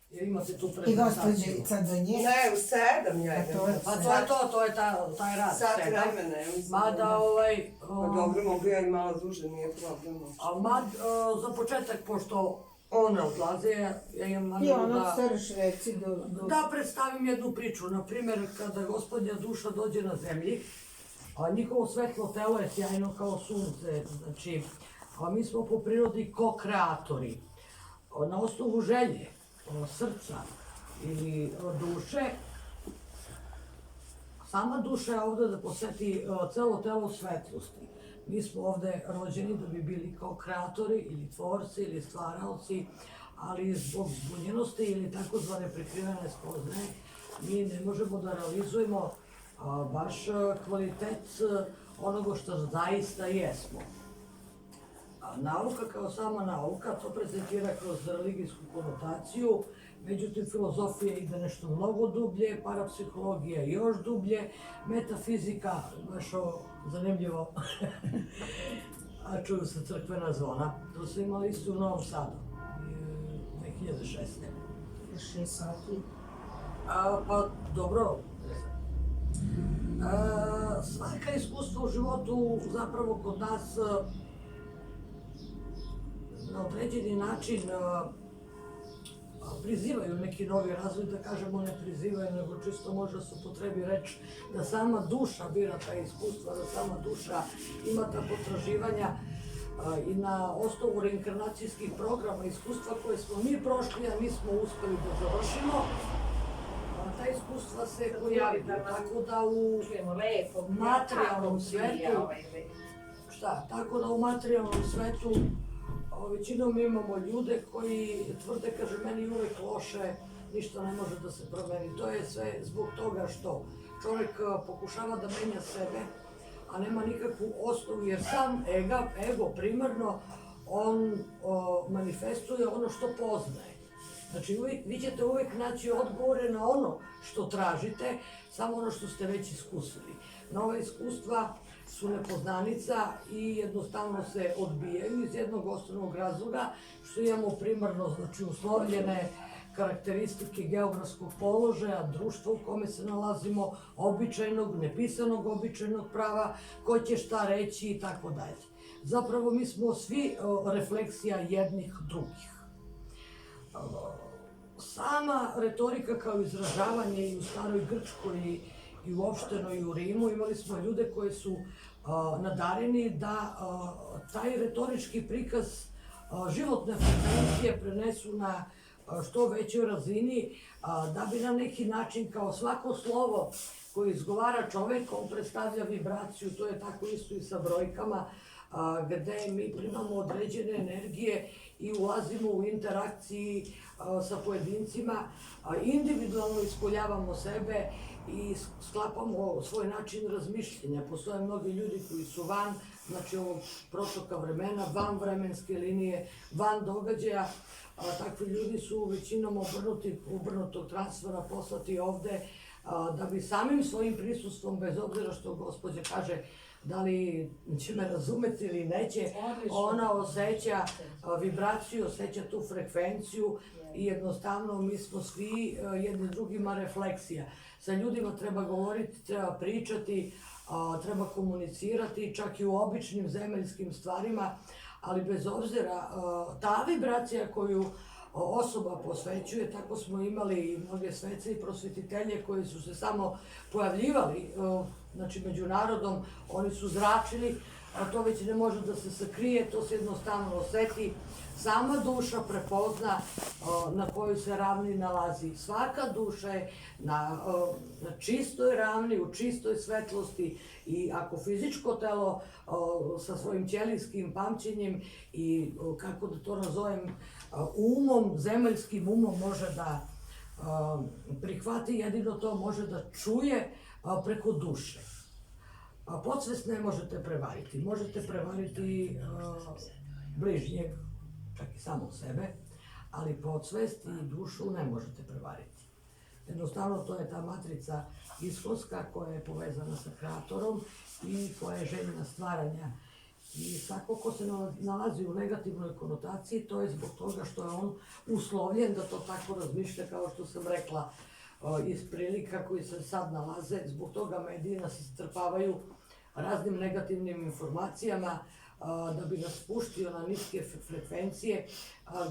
Jer imate tu I prezentaciju. gospođica do nje. Ne, u 7 ja Pa idem. to je- Pa to je to je taj rad. Sat sedam. vremena, ja mislim. Mada Pa dobro, mogu ja i malo duže, nije problem. za početak, pošto one odlaze, ja imam I namjeru ono da... crš reci do... Da predstavim jednu priču. Naprimjer, kada gospodnja duša dođe na zemlji, njihovo svetlo telo je sjajno kao sunce. Znači, mi smo po prirodi ko-kreatori. Na osnovu želje, srca ili duše, sama duša je ovdje da posveti celo telo svetlosti. Mi smo ovdje rođeni da bi bili kao kreatori ili tvorci ili stvaraoci, ali zbog zbunjenosti ili takozvane prikrivene spoznaje mi ne možemo da realizujemo baš kvalitet onoga što zaista jesmo. Nauka kao sama nauka to prezentira kroz religijsku konotaciju, međutim filozofija ide nešto mnogo dublje, parapsihologija još dublje, metafizika, baš ovo zanimljivo, a čuju se crkvena zvona. To su imali isto u Novom Sadu, 2006. 6 sati. Pa dobro, svaka iskustva u životu zapravo kod nas na određeni način prizivaju neki novi razvoj, da kažemo ne prizivaju, nego čisto možda se upotrebi reč da sama duša bira ta iskustva, da sama duša ima ta potraživanja i na osnovu reinkarnacijskih programa, iskustva koje smo mi prošli, a nismo uspeli da završimo, ta iskustva se pojavljaju, tako da u materijalnom svetu, tako da u materijalnom svetu većinom imamo ljude koji tvrde, kaže, meni je uvek loše, ništa ne može da se promeni. To je sve zbog toga što čovjek pokušava da menja sebe, a nema nikakvu osnovu, jer sam ego primarno, on manifestuje ono što poznaje. Znači, vi ćete uvek naći odgovore na ono što tražite, samo ono što ste već iskusili. Nova iskustva su nepoznanica i jednostavno se odbijaju iz jednog osnovnog razloga, što imamo primarno, znači, uslovljene karakteristike geografskog položaja, društva u kome se nalazimo, običajnog, nepisanog običajnog prava, ko će šta reći i tako dalje. Zapravo mi smo svi refleksija jednih drugih. Sama retorika kao izražavanje i u staroj Grčkoj i uopšteno i u Rimu imali smo ljude koji su nadareni da taj retorički prikaz životne frekvencije prenesu na što većoj razini, da bi na neki način kao svako slovo koje izgovara čovek, on predstavlja vibraciju, to je tako isto i sa brojkama, gde mi primamo određene energije i ulazimo u interakciji sa pojedincima, individualno ispoljavamo sebe i sklapamo svoj način razmišljenja. Postoje mnogi ljudi koji su van, znači ovog protoka vremena, van vremenske linije, van događaja. Takvi ljudi su većinom obrnutog transfera poslati ovde da bi samim svojim prisustvom, bez obzira što gospođa kaže da li će me razumeti ili neće, ona osjeća vibraciju, osjeća tu frekvenciju i jednostavno mi smo svi jedni drugima refleksija. Sa ljudima treba govoriti, treba pričati, treba komunicirati, čak i u običnim zemaljskim stvarima, ali bez obzira, ta vibracija koju osoba posvećuje, tako smo imali i mnoge svece i prosvetitelje koji su se samo pojavljivali, znači među narodom, oni su zračili, a to već ne može da se sakrije, to se jednostavno oseti. Sama duša prepozna na kojoj se ravni nalazi. Svaka duša je na čistoj ravni, u čistoj svetlosti i ako fizičko telo sa svojim ćelijskim pamćenjem i, kako da to nazovem, umom, zemaljskim umom može da prihvati, jedino to može da čuje preko duše. Podsvest ne možete prevariti. Možete prevariti bližnjeg, čak i samo sebe, ali podsvest i dušu ne možete prevariti. Jednostavno, to je ta matrica iskonska koja je povezana sa kreatorom i koja je željena stvaranja I svako ko se nalazi u negativnoj konotaciji, to je zbog toga što je on uslovljen da to tako razmišlja, kao što sam rekla, iz prilika koji se sad nalaze. Zbog toga mediji nas istrpavaju raznim negativnim informacijama da bi nas spuštio na niske frekvencije,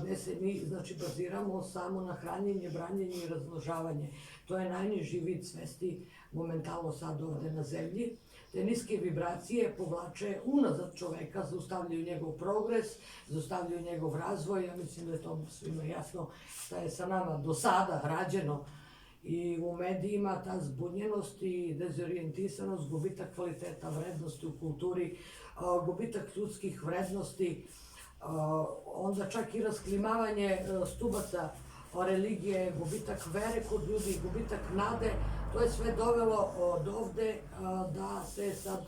gde se mi, znači, baziramo samo na hranjenje, branjenje i razmnožavanje. To je najniži vid svesti momentalno sad ovde na zemlji. Te niske vibracije povlače unazad čoveka, zaustavljaju njegov progres, zaustavljaju njegov razvoj. Ja mislim da je to svima jasno šta je sa nama do sada rađeno. I u medijima ta zbunjenost i dezorijentisanost, gubitak kvaliteta vrednosti u kulturi, gubitak ljudskih vrednosti, onda čak i rasklimavanje stubaca religije, gubitak vere kod ljudi, gubitak nade, to je sve dovelo do ovde da se sad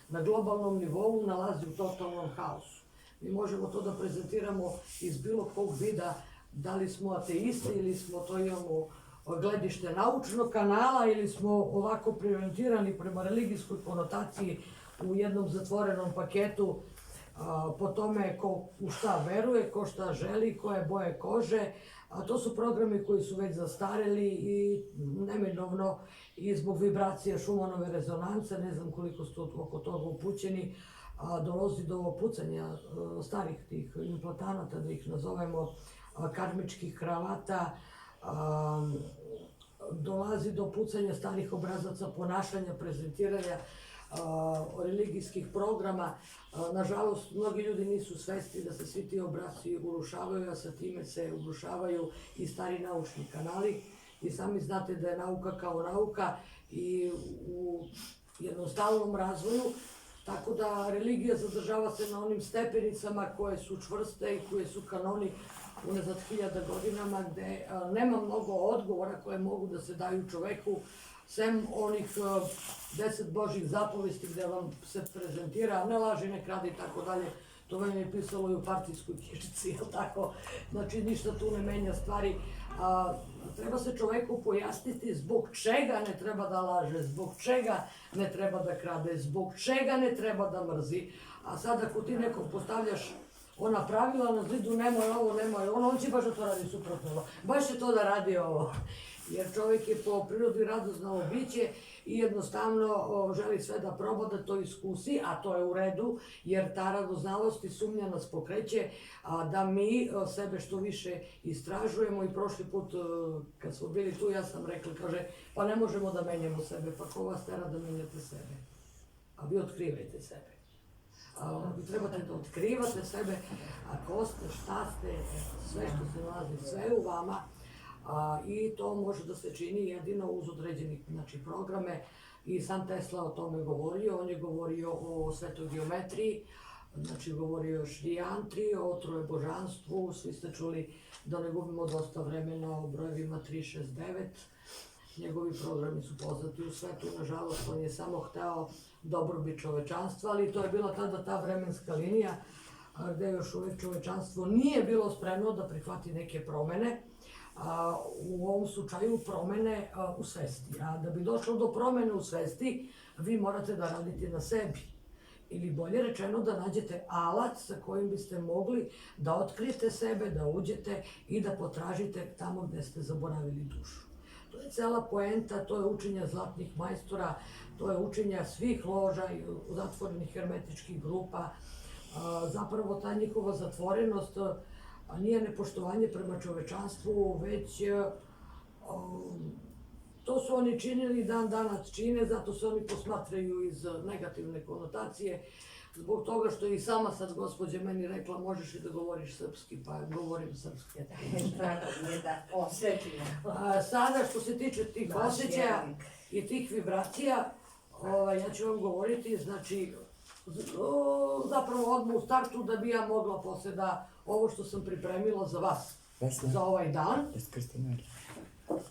na globalnom nivou nalazi u totalnom haosu. Mi možemo to da prezentiramo iz bilo kog vida, da li smo ateisti ili smo to imamo gledište naučnog kanala ili smo ovako prioritirani prema religijskoj konotaciji u jednom zatvorenom paketu po tome ko u šta veruje, ko šta želi, koje boje kože. To su programi koji su već zastareli i neminovno i zbog vibracija Šumanove rezonance, ne znam koliko ste oko toga upućeni, dolazi do pucanja starih tih implantanata, da ih nazovemo karmičkih kravata, dolazi do pucanja starih obrazaca ponašanja, prezentiranja religijskih programa. Nažalost, mnogi ljudi nisu svesni da se svi ti obrazci urušavaju, a sa time se urušavaju i stari naučni kanali. I sami znate da je nauka kao nauka i u jednom stalnom razvoju, tako da religija zadržava se na onim stepenicama koje su čvrste i koje su kanoni unazad 1000 godinama, gde nema mnogo odgovora koje mogu da se daju čoveku, sem onih 10 Božjih zapovesti gde vam se prezentira, ne laži, ne kradi i tako dalje. To vam je pisalo i u partijskoj knjižici, jel tako? Znači, ništa tu ne menja stvari. Treba se čoveku pojasniti zbog čega ne treba da laže, zbog čega ne treba da krade, zbog čega ne treba da mrzi. A sad ako ti nekom postavljaš ona pravila na zidu, nemoj ovo, nemoj ono, on će baš da to radi suprotno. Baš će to da radi ovo. Jer čovjek je po prirodi radoznalo biće i jednostavno želi sve da proba, da to iskusi, a to je u redu, jer ta radoznalost i sumnja nas pokreće da mi sebe što više istražujemo. I prošli put kad smo bili tu, ja sam rekla, kaže, pa ne možemo da menjamo sebe, pa ko vas tera da menjate sebe? A vi otkrivajte sebe. Vi trebate da otkrivate sebe, a ko ste, šta ste, sve što se nalazi, sve je u vama. I to može da se čini jedino uz određenih programe. I sam Tesla o tome govorio, on je govorio o svetoj geometriji, znači govorio o šrijantri, o trojebožanstvu, svi ste čuli, da ne gubimo dosta vremena, o brojevima 369. Njegovi programi su poznati u svetu, nažalost on je samo hteo dobrobit čovečanstva, ali to je bila tada ta vremenska linija gde još uvek čovečanstvo nije bilo spremno da prihvati neke promene. U ovom slučaju promene u svesti. A da bi došlo do promene u svesti, vi morate da radite na sebi. Ili bolje rečeno da nađete alat sa kojim biste mogli da otkrijete sebe, da uđete i da potražite tamo gde ste zaboravili dušu. To je cela poenta, to je učenje zlatnih majstora, to je učenje svih loža i zatvorenih hermetičkih grupa. Zapravo ta njihova zatvorenost nije nepoštovanje prema čovečanstvu, već to su oni činili, dan danas čine, zato se oni posmatraju iz negativne konotacije, zbog toga što i sama sad gospođa meni rekla, možeš i da govoriš srpski, pa govorim srpski. Sada što se tiče tih osjećaja i tih vibracija, ja ću vam govoriti, znači, zapravo odmah u startu da bi ja mogla posle da ovo što sam pripremila za vas, za ovaj dan.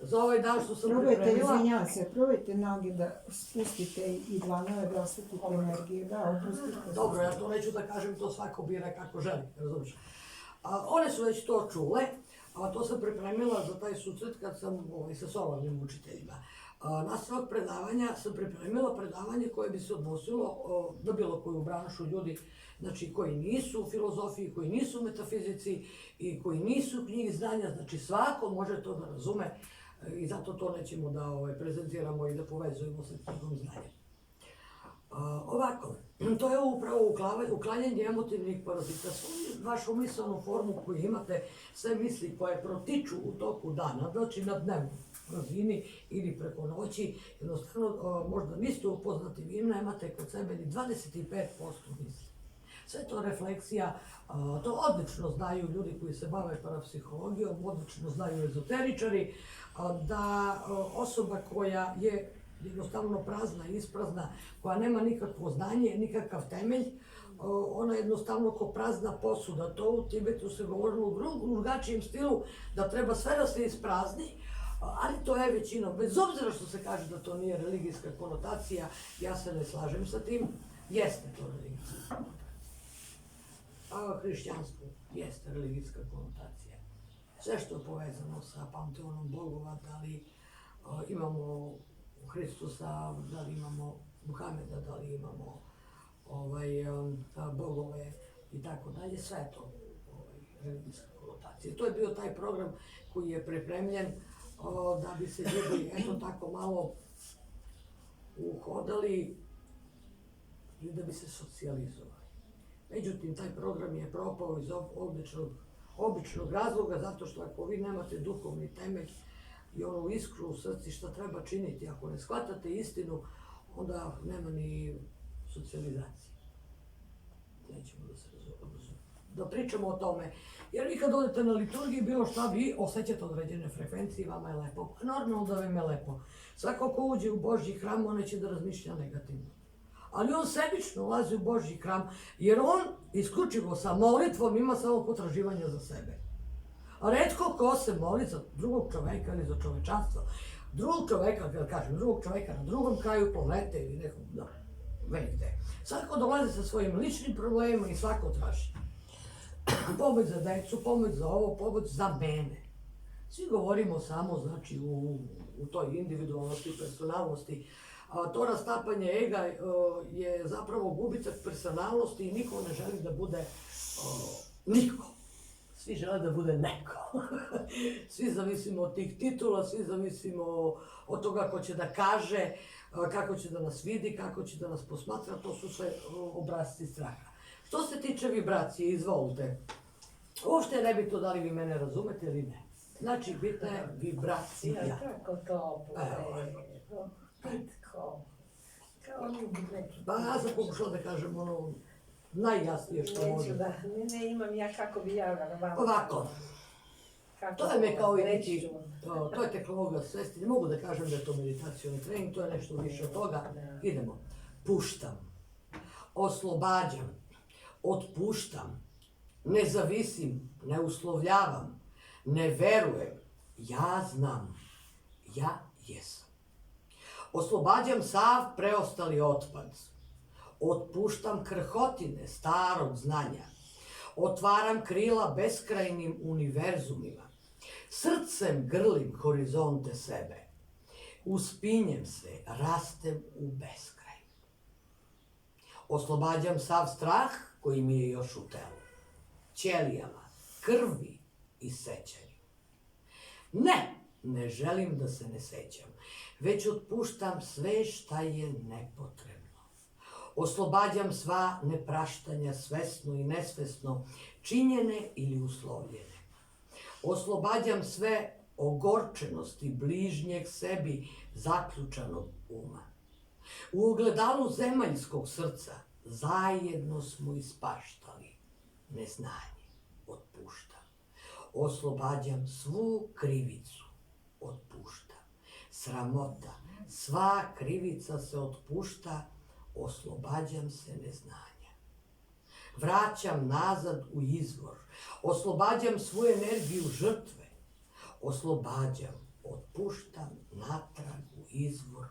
Za ovaj dan što sam pripremila. Izvinjavam se, probajte noge da spustite i dlanove da osvetite energiju, da opustite. Dobro, ja to neću da kažem, to svako bira kako želi, razumiješ. One su već to čule, to sam pripremila za taj susret kad sam sa solarnim učiteljima. nastavak predavanja sam pripremila predavanje koje bi se odnosilo na bilo koju branšu ljudi, znači koji nisu u filozofiji, koji nisu u metafizici i koji nisu u knjigi znanja, znači svako može to da razume i zato to nećemo da prezentiramo i da povezujemo sa knjigom znanja. Ovako, to je upravo uklanjanje emotivnih parazita. Svoju vašu misalnu formu koju imate, sve misli koje protiču u toku dana, znači na dnevnoj razini ili preko noći, jednostavno možda niste upoznati, vi nemate kod sebe ni 25% misli. Sve to refleksija, to odlično znaju ljudi koji se bave parapsihologijom, odlično znaju ezoteričari, da osoba koja je jednostavno prazna i isprazna, koja nema nikakvo znanje, nikakav temelj, ona je jednostavno ko prazna posuda. To u Tibetu se govorilo u drugačijem stilu, da treba sve da se isprazni, ali to je većinom, bez obzira što se kaže da to nije religijska konotacija, ja se ne slažem sa tim, jeste to religijska. Hrišćanstvo jeste religijska konotacija. Sve što je povezano sa panteonom bogova, da li imamo Hristusa, da li imamo Muhameda, da li imamo bogove i tako dalje, sve je to religijska konotacija. To je bio taj program koji je pripremljen da bi se ljudi eto tako malo uhodali i da bi se socijalizovali. Međutim, taj program je propao iz običnog razloga, zato što ako vi nemate duhovni temelj i onu iskru u srci šta treba činiti, ako ne shvatate istinu, onda nema ni socijalizacije. Nećemo da se da pričamo o tome. Jer vi kad odete na liturgiji, bilo šta vi osjećate određene frekvencije, vama je lepo. Normalno da vam je lepo. Svako ko uđe u Božji hram, on neće da razmišlja negativno. Ali on sebično ulazi u Božji hram, jer on isključivo sa molitvom ima samo potraživanja za sebe. A retko ko se moli za drugog čoveka ili za čovečanstvo. Drugog čoveka, kada kažem, drugog čoveka na drugom kraju planete ili nekog, vidite. Svako dolazi sa svojim ličnim problemima i svako traži. Pomoć za decu, pomoć za ovo, pomoć za mene. Svi govorimo samo, znači, u toj individualnosti, personalnosti. To rastapanje ega je zapravo gubitak personalnosti i niko ne želi da bude niko. Svi žele da bude neko. Svi zavisimo od tih titula, svi zavisimo od toga ko će da kaže, kako će da nas vidi, kako će da nas posmatra, to su sve obrazci straha. Što se tiče vibracije, izvolite. Uopšte je nebitno da li vi mene razumete ili ne. Znači, bitna je vibracija. Ja, kako to bude, pitko, kao neki... Pa ja sam pokušala da kažem ono najjasnije što može. Neću da, ne imam ja kako bi ja vama... Ovako, to je me kao i neki, to je tehnologija svesti, ne mogu da kažem da je to meditacioni trening, to je nešto više od toga. Idemo, puštam, oslobađam, otpuštam, ne zavisim, ne uslovljavam, ne verujem, ja znam, ja jesam. Oslobađam sav preostali otpad, otpuštam krhotine starog znanja, otvaram krila beskrajnim univerzumima, srcem grlim horizonte sebe, uspinjem se, rastem u beskraj. Oslobađam sav strah koji mi je još u telu, ćelijama, krvi i sećanju. Ne želim da se ne sećam, već otpuštam sve šta je nepotrebno. Oslobađam sva nepraštanja svesno i nesvesno, činjene ili uslovljene. Oslobađam sve ogorčenosti bližnjeg sebi zaključanog uma. U ogledalu zemaljskog srca zajedno smo ispaštali neznanje, otpuštam. Oslobađam svu krivicu, otpuštam. Sramota, sva krivica se otpušta, oslobađam se neznanja. Vraćam nazad u izvor, oslobađam svu energiju žrtve, oslobađam, otpuštam natrag u izvor.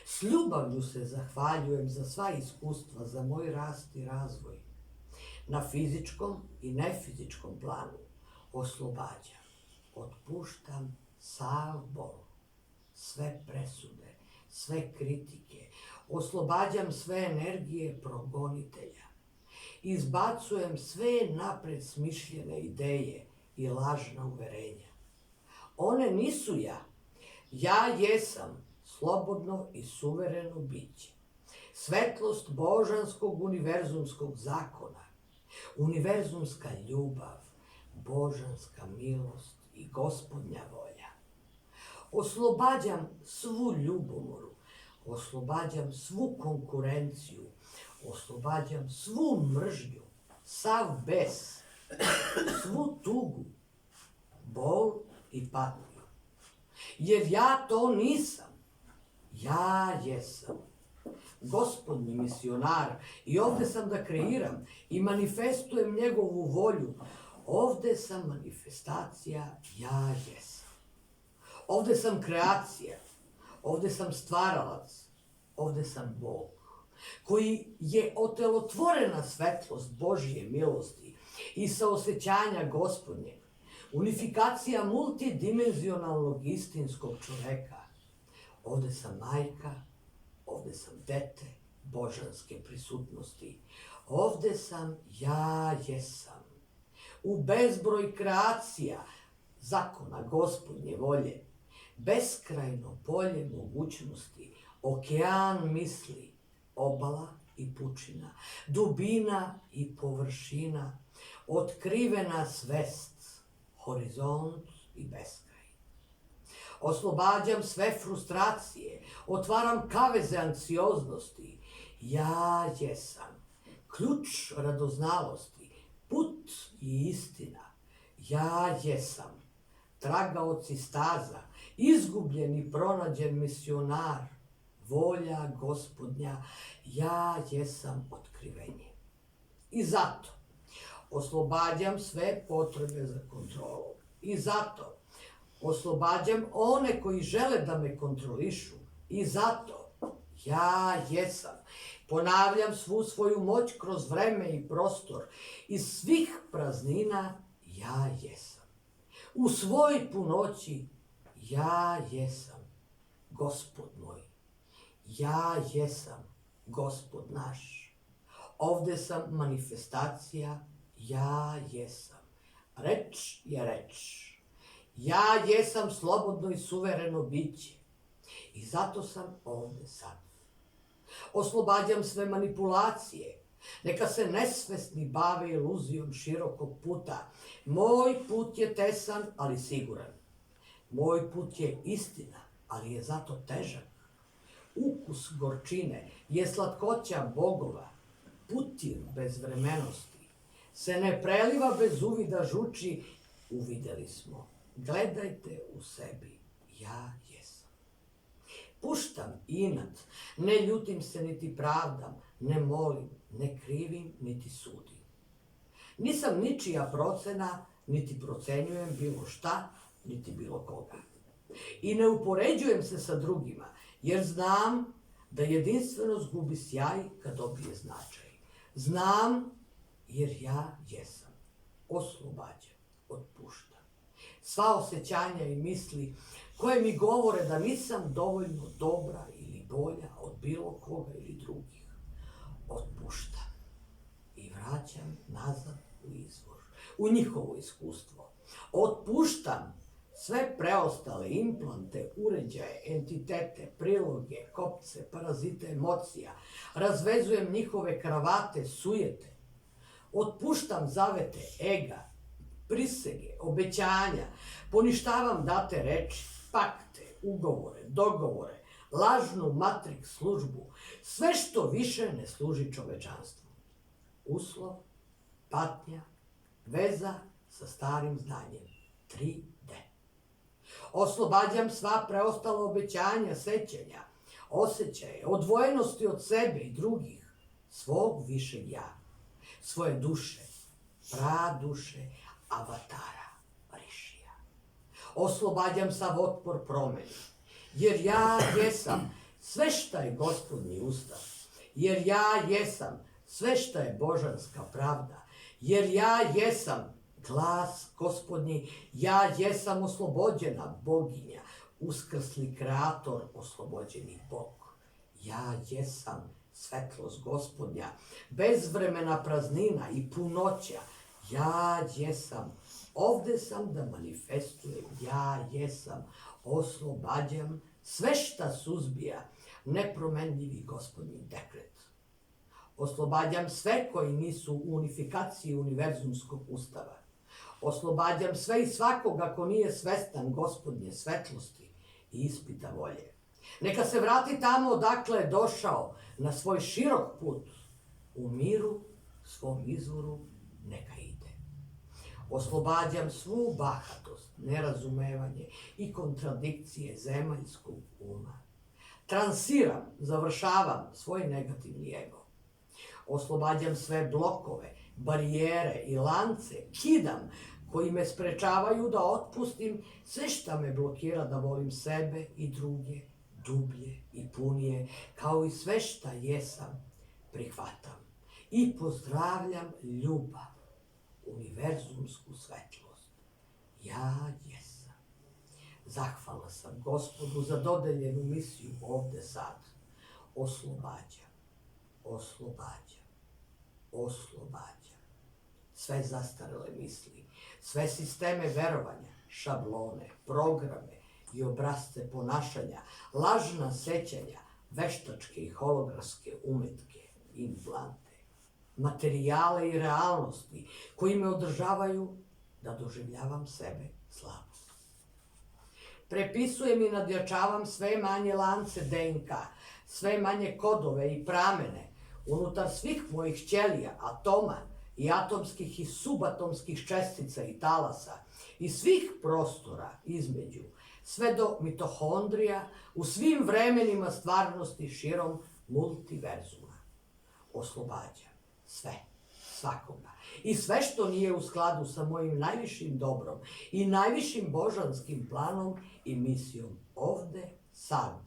S ljubavlju se zahvaljujem za sva iskustva, za moj rast i razvoj. Na fizičkom i nefizičkom planu oslobađam, otpuštam sav bol, sve presude, sve kritike, oslobađam sve energije progonitelja. Izbacujem sve napred smišljene ideje i lažna uverenja. One nisu ja. Ja jesam slobodno i suvereno biće. Svetlost božanskog univerzumskog zakona, univerzumska ljubav, božanska milost i gospodnja volja. Oslobađam svu ljubomoru, oslobađam svu konkurenciju, oslobađam svu mržnju, sav bes, svu tugu, bol i patnju. Jer ja to nisam, ja jesam gospodnji misionar i ovde sam da kreiram i manifestujem njegovu volju. Ovde sam manifestacija, ja jesam. Ovde sam kreacija, ovde sam stvaralac, ovde sam Bog, koji je otelotvorena svetlost Božje milosti i saosećanja Gospodnjeg, unifikacija multidimenzionalnog istinskog čoveka. Ovde sam majka, ovde sam dete božanske prisutnosti. Ovde sam, ja jesam. U bezbroj kreacija, zakona Gospodnje volje, beskrajno polje mogućnosti, okean misli, obala i pučina, dubina i površina, otkrivena svest, horizont i beskraj. Oslobađam sve frustracije, otvaram kaveze anksioznosti. Ja jesam ključ radoznalosti, put i istina. Ja jesam tragaoc i staza, izgubljen i pronađen misionar, volja Gospodnja. Ja jesam otkrivenje. I zato oslobađam sve potrebe za kontrolom. I zato oslobađam one koji žele da me kontrolišu. I zato ja jesam. Ponavljam svu svoju moć kroz vreme i prostor. Iz svih praznina ja jesam. U svoj punoći ja jesam Gospod moj. Ja jesam Gospod naš. Ovde sam manifestacija, ja jesam. Reč je reč. Ja jesam slobodno i suvereno biće. I zato sam ovde sad. Oslobađam sve manipulacije. Neka se nesvesni bave iluzijom širokog puta. Moj put je tesan, ali siguran. Moj put je istina, ali je zato težak. Ukus gorčine je slatkoća bogova. Putir bez vremenosti se ne preliva bez uvida žuči. Uvideli smo. Gledajte u sebi. Ja jesam. Puštam inat. Ne ljutim se niti pravdam. Ne molim, ne krivim, niti sudim. Nisam ničija procena, niti procenjujem bilo šta, niti bilo koga. I ne upoređujem se sa drugima, jer znam da jedinstvenost gubi sjaj kad dobije značaj. Znam jer ja jesam. Oslobađam, otpuštam. Sva osjećanja i misli koje mi govore da nisam dovoljno dobra ili bolja od bilo koga ili drugih, otpuštam i vraćam nazad u izvor, u njihovo iskustvo. Otpuštam sve preostale implante, uređaje, entitete, priloge, kopce, parazite emocija. Razvezujem njihove kravate, sujete. Otpuštam zavete ega, prisege, obećanja. Poništavam date reči, pakte, ugovore, dogovore, lažnu matrix službu. Sve što više ne služi čovečanstvu. Uslov, patnja, veza sa starim znanjem. 3D. Oslobađam sva preostala obećanja, sećanja, osjećaje, odvojenosti od sebe i drugih, svog višeg ja, svoje duše, praduše, avatara, rišija. Oslobađam sav otpor promeni, jer ja jesam sve šta je Gospodnji ustav, jer ja jesam sve šta je božanska pravda, jer ja jesam glas Gospodnji, ja jesam oslobođena boginja, uskrsli kreator, oslobođeni Bog. Ja jesam svetlost Gospodnja, bezvremena praznina i punoća. Ja jesam, ovde sam da manifestujem, ja jesam, oslobađam sve šta suzbija nepromenljivi Gospodnji dekret. Oslobađam sve koji nisu u unifikaciji univerzumskog ustava. Oslobađam sve i svakoga ko nije svestan Gospodnje svetlosti i ispita volje. Neka se vrati tamo odakle je došao na svoj širok put. U miru, svom izvoru, neka ide. Oslobađam svu bahatost, nerazumevanje i kontradikcije zemaljskog uma. Transiram, završavam svoj negativni ego. Oslobađam sve blokove, barijere i lance, kidam koji me sprečavaju da otpustim sve šta me blokira da volim sebe i druge, dublje i punije, kao i sve šta jesam, prihvatam. I pozdravljam ljubav, univerzumsku svetlost. Ja jesam. Zahvalna sam Gospodu za dodeljenu misiju ovde sad. Oslobađam, oslobađam, oslobađam. Sve zastarele misli, sve sisteme verovanja, šablone, programe i obrasce ponašanja, lažna sećanja, veštačke i holografske umetke, implante, materijale i realnosti koji me održavaju da doživljavam sebe slabo. Prepisujem i nadjačavam sve manje lance DNK, sve manje kodove i pramene unutar svih mojih ćelija, atoma i atomskih i subatomskih čestica i talasa i svih prostora između, sve do mitohondrija u svim vremenima stvarnosti širom multiverzuma. Oslobađam sve, svakoga i sve što nije u skladu sa mojim najvišim dobrom i najvišim božanskim planom i misijom ovde, sad.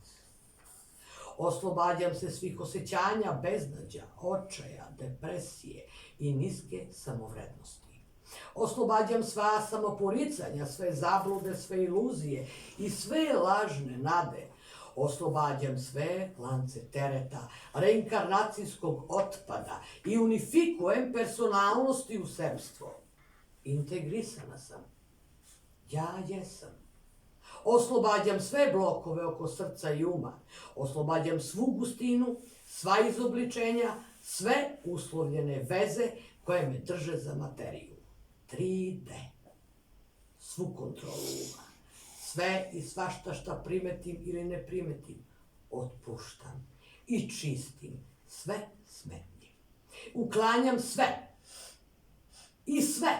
Oslobađam se svih osjećanja, beznađa, očaja, depresije i niske samovrednosti. Oslobađam sva samoporicanja, sve zablude, sve iluzije i sve lažne nade. Oslobađam sve lance tereta, reinkarnacijskog otpada i unifikujem personalnosti u sebstvo. Integrisana sam. Ja jesam. Oslobađam sve blokove oko srca i uma. Oslobađam svu gustinu, sva izobličenja, sve uslovljene veze koje me drže za materiju. 3D. Svu kontrolu uma. Sve i svašta šta primetim ili ne primetim, otpuštam i čistim sve smetnje. Uklanjam sve i sve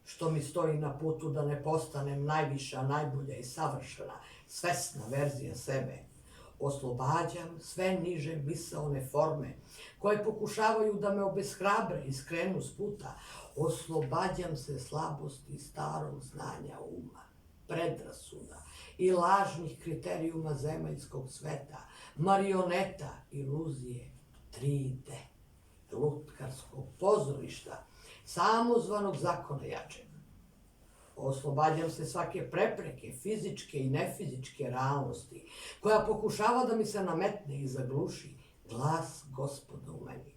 što mi stoji na putu da ne postanem najviša, najbolja i savršena, svesna verzija sebe. Oslobađam sve niže misaone forme koje pokušavaju da me obeshrabre i skrenu s puta. Oslobađam se slabosti starog znanja uma, predrasuda i lažnih kriterijuma zemaljskog sveta, marioneta, iluzije, 3D, lutkarskog pozorišta, samozvanog zakona jačeg. Oslobađam se svake prepreke, fizičke i nefizičke realnosti, koja pokušava da mi se nametne i zagluši glas Gospoda u meni.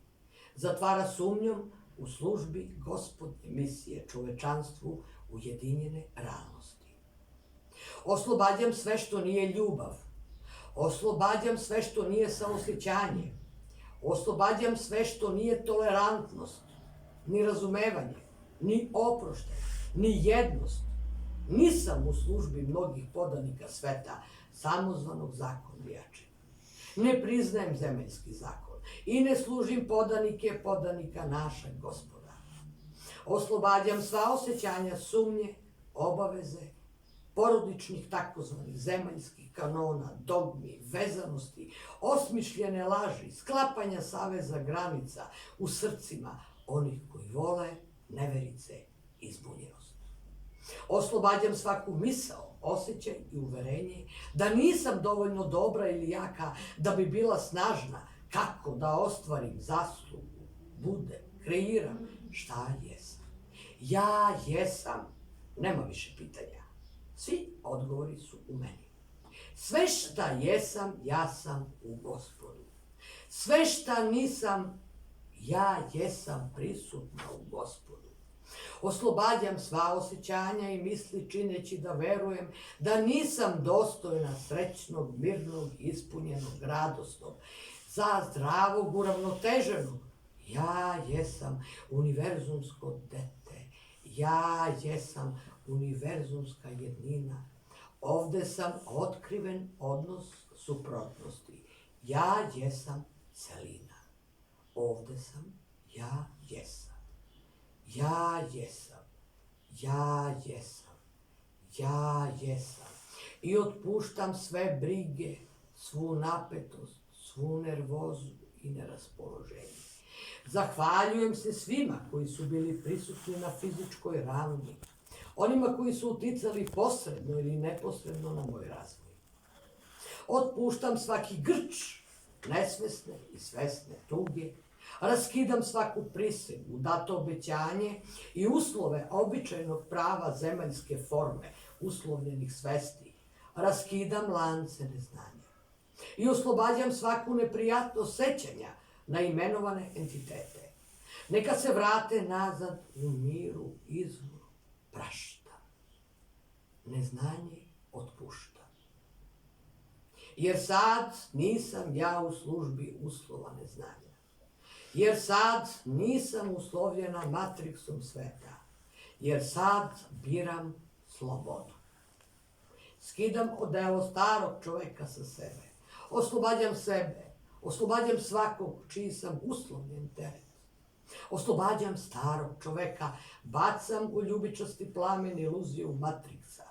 Zatvara sumnjom u službi Gospodnje misije čovečanstvu ujedinjene realnosti. Oslobađam sve što nije ljubav. Oslobađam sve što nije samoosjećanje. Oslobađam sve što nije tolerantnost, ni razumevanje, ni oproštaj, ni jednost. Nisam u službi mnogih podanika sveta, samozvanog zakona jačeg. Ne priznajem zemaljski zakon i ne služim podanika našeg Gospoda. Oslobađam sva osjećanja sumnje, obaveze, porodičnih takozvanih zemaljskih kanona, dogmi, vezanosti, osmišljene laži, sklapanja saveza granica u srcima onih koji vole, neverice i zbunjenost. Oslobađam svaku misao, osjećaj i uverenje da nisam dovoljno dobra ili jaka da bi bila snažna, kako da ostvarim zaslugu, budem, kreiram šta jesam. Ja jesam. Nema više pitanja. Svi odgovori su u meni. Sve šta jesam, ja sam u Gospodu. Sve šta nisam, ja jesam prisutna u Gospodu. Oslobađam sva osjećanja i misli čineći da verujem da nisam dostojna srećnog, mirnog, ispunjenog, radosnog, za zdravog, uravnoteženog. Ja jesam univerzumsko dete. Ja jesam univerzumska jednina. Ovde sam otkriven odnos suprotnosti. Ja jesam celina. Ovde sam, ja jesam. Ja jesam. Ja jesam. Ja jesam. I otpuštam sve brige, svu napetost, svu nervozu i neraspoloženje. Zahvaljujem se svima koji su bili prisutni na fizičkoj ravni, onima koji su uticali posredno ili neposredno na moj razvoj. Otpuštam svaki grč, nesvesne i svesne tuge, raskidam svaku prisegu, dato obećanje i uslove običajnog prava zemaljske forme, uslovljenih svesti, raskidam lance neznanja i oslobađam svaku neprijatnost sećanja na imenovane entitete. Neka se vrate nazad u miru, izvoru, prašta. Neznanje otpušta. Jer sad nisam ja u službi uslova neznanja. Jer sad nisam uslovljena matriksom sveta. Jer sad biram slobodu. Skidam odelo starog čoveka sa sebe. Oslobađam sebe. Oslobađam svakog čiji sam uslovljen teret. Oslobađam starog čoveka, bacam u ljubičasti plamen iluziju matriksa.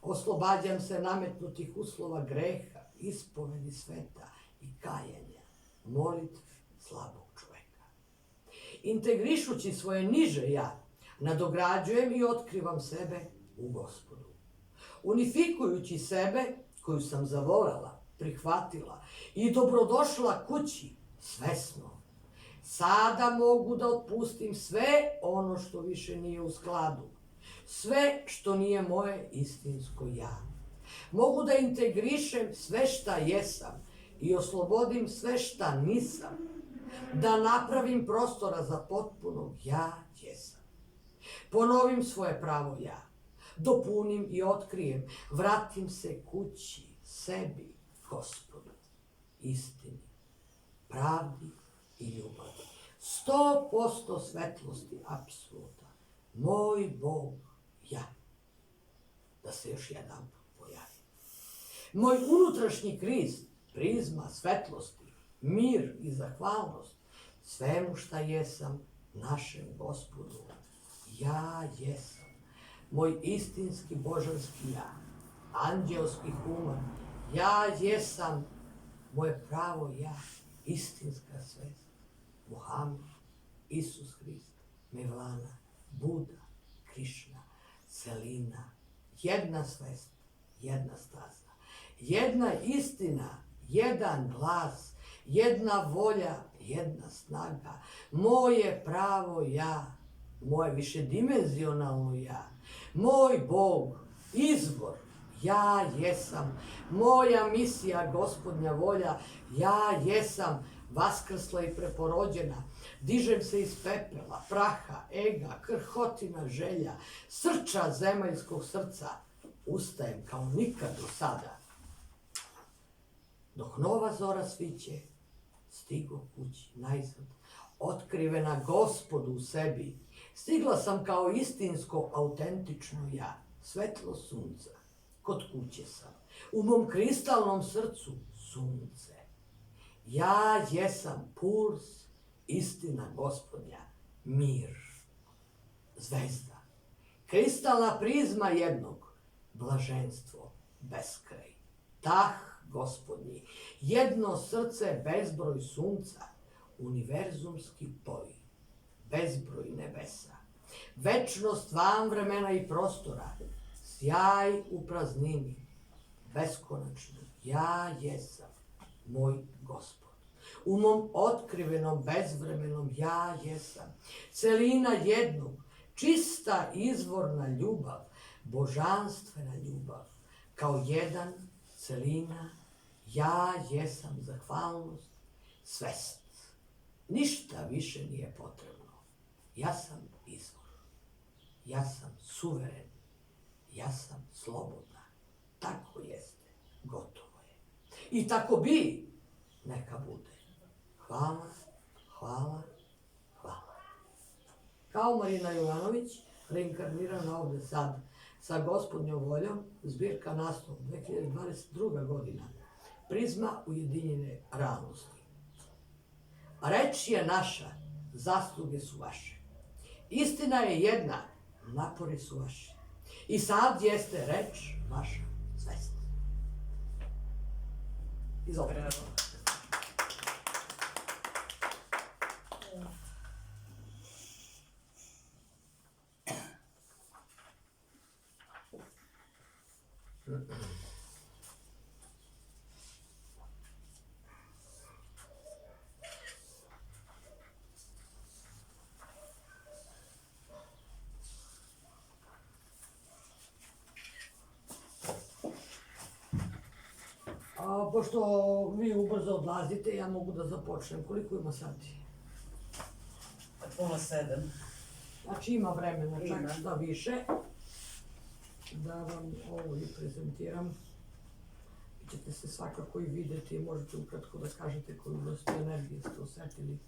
Oslobađam se nametnutih uslova greha, ispovedi sveta i kajanja, molitve slabog čoveka. Integrišući svoje niže ja, nadograđujem i otkrivam sebe u Gospodu. Unifikujući sebe, koju sam zavolela, prihvatila i dobrodošla kući svesno. Sada mogu da otpustim sve ono što više nije u skladu, sve što nije moje istinsko ja. Mogu da integrišem sve šta jesam i oslobodim sve šta nisam, da napravim prostora za potpunog ja jesam. Ponovim svoje pravo ja, dopunim i otkrijem, vratim se kući, sebi, Gospodu, istini, pravdi i ljubavi. 100% svetlosti, apsoluta. Moj Bog, ja. Da se još jedan pojavi. Moj unutrašnji Krist, prizma svetlosti, mir i zahvalnost, svemu šta jesam, našem Gospodu. Ja jesam. Moj istinski božanski ja, anđelski human, ja jesam, moje pravo ja, istinska svest, Muhammed, Isus Hrist, Mevlana, Buda, Krišna, celina, jedna svest, jedna staza, jedna istina, jedan glas, jedna volja, jedna snaga, moje pravo ja, moje višedimenzionalno ja, moj Bog, izvor, ja jesam, moja misija, Gospodnja volja, ja jesam, vaskrsla i preporođena, dižem se iz pepela, praha, ega, krhotina želja, srča zemaljskog srca, ustajem kao nikad do sada. Dok nova zora sviće, stigo kući najzad, otkrivena Gospodu u sebi, stigla sam kao istinsko, autentično ja, svetlo sunca, kod kuće sam, u mom kristalnom srcu sunce. Ja jesam puls, istina Gospodnja, mir, zvezda, kristalna prizma jednog, blaženstvo, beskraj, dah Gospodnji, jedno srce, bezbroj sunca, univerzumski poj, bezbroj nebesa, večnost van vremena i prostora, sjaj u praznini, beskonačno, ja jesam, moj Gospod. U mom otkrivenom, bezvremenom ja jesam, celina jednog, čista izvorna ljubav, božanstvena ljubav, kao jedan celina, ja jesam zahvalnost, svest. Ništa više nije potrebno. Ja sam izvor. Ja sam suveren. Ja sam slobodna. Tako jeste. Gotovo je. I tako bi, neka bude. Hvala, hvala, hvala. Kao Marina Jovanović, reinkarnirana ovde sad, sa Gospodnjom voljom, zbirka naslov 2022. godina. Prizma ujedinjene realnosti. Reč je naša, zasluge su vaše. Istina je jedna, napori su vaši. I sad jeste reč vaša svest. Izvolite. Pošto vi ubrzo odlazite, ja mogu da započnem. Koliko ima sati? Pola 7. Znači ima vremena, čak Ima. šta više. Da vam ovo i prezentiram. Vi ćete se svakako i videti, možete ukratko da kažete koju vrstu energije ste osetili.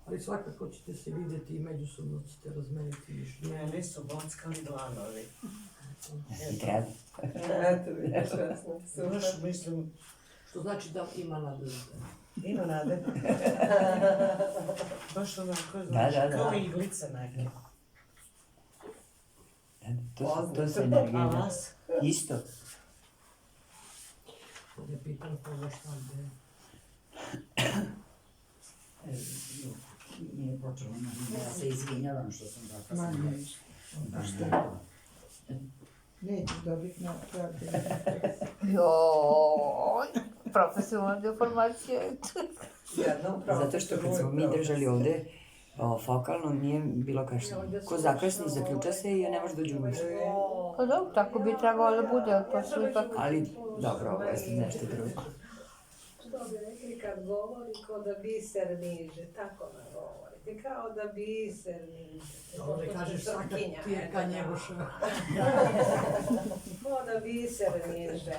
Ali svakako ćete se videti i međusobno ćete razmeniti mišljenje. Meni su bockali dlanovi. I treba. Eto vidiš, jasno. Super. Baš mislim, Što znači da ima nade. ima nade. Baš onako, Da, znaš, da, da. kao iglice neke. To se energije, A da. vas? Isto. Ne pitam koga šta gde. Nije počelo, ja se izvinjavam što sam tako Manje sam više. baš Šta? da. Nećeš dobiti na pravdu. Joj, profesionalna deformacija. Jednom Zato što kad smo mi držali ovde fokalno nije bilo kašnjenje. Ko zakasni, zaključa se i ne može dođe u mišlju. Pa dobro, tako bi trebalo da bude, ali pa su ipak... Ali dobro, ovo je sad nešto drugo. Što bi rekli kad govori ko da biser niže, tako nam govorite, kao da biser niže. Dobro, ne kažeš svaka ti je ka njegoša. Ko da biser niže,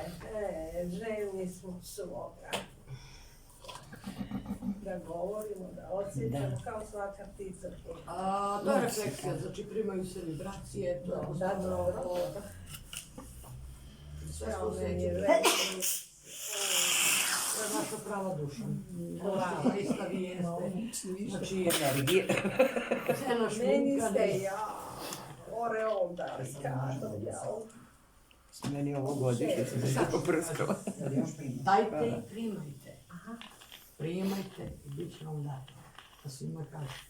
željni smo svoga. Da govorimo, da osjećamo kao svaka ptica. To je refleksija, znači primaju se vibracije, to je Dobro, sve što kao meni je osjećate. željni. To je vaša prava duša. Ono što zaista vi jeste. Znači, Energije. cena Meni šminka, ste ja, oreol dali, kažem ja. Meni ovo godišnje se da poprskala. dajte i primajte. Primajte i bit će vam dato. Da svima kažem.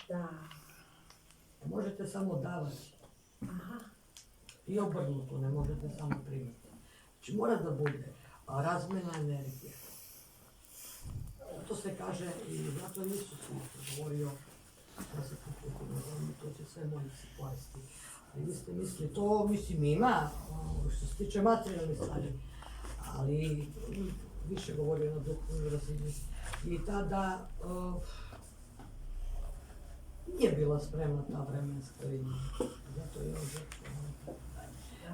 Da. Ne možete samo davati. I obrnuto, ne možete samo primati. Znači mora da bude razmena energije. To se kaže i zato je Isus Hristos govorio da se kupiti na zemlji, to će sve mojici pojesti. Ali vi ste mislili, to mislim ima, što se tiče materijalne stvari, ali više govorio na duhovnoj razini. I tada nije bila spremna ta vremenska linija. Zato je on žrtvovala.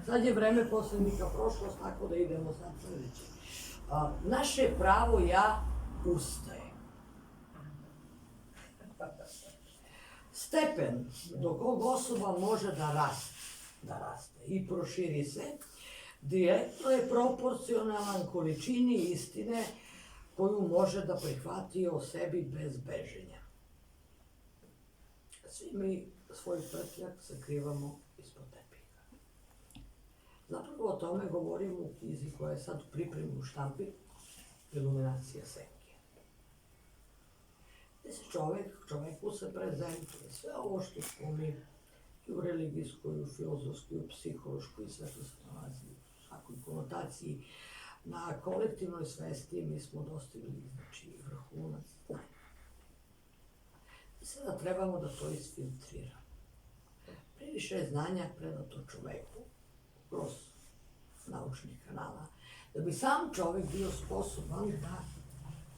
Sad je vreme poslednika prošlost, tako da idemo sad sljedeće. Naše pravo ja ustaje. Stepen do kog osoba može da raste i proširi se, direktno je proporcionalan količini istine koju može da prihvati o sebi bez beženja. Svi mi svoj prtljak sakrivamo ispod tepiha. Zapravo o tome govorimo u knjizi koja je sad u pripremi u štampi, Iluminacija senke. Gde se čoveku se prezentuje sve ovo što smo mi i u religijskoj, u filozofskoj, u psihološkoj, sve što se nalazi u svakoj konotaciji. Na kolektivnoj svesti mi smo dostigli, znači, vrhunac znanja. I sada trebamo da to isfiltriramo. Previše je znanja predato čoveku kroz naučnih kanala, da bi sam čovjek bio sposoban da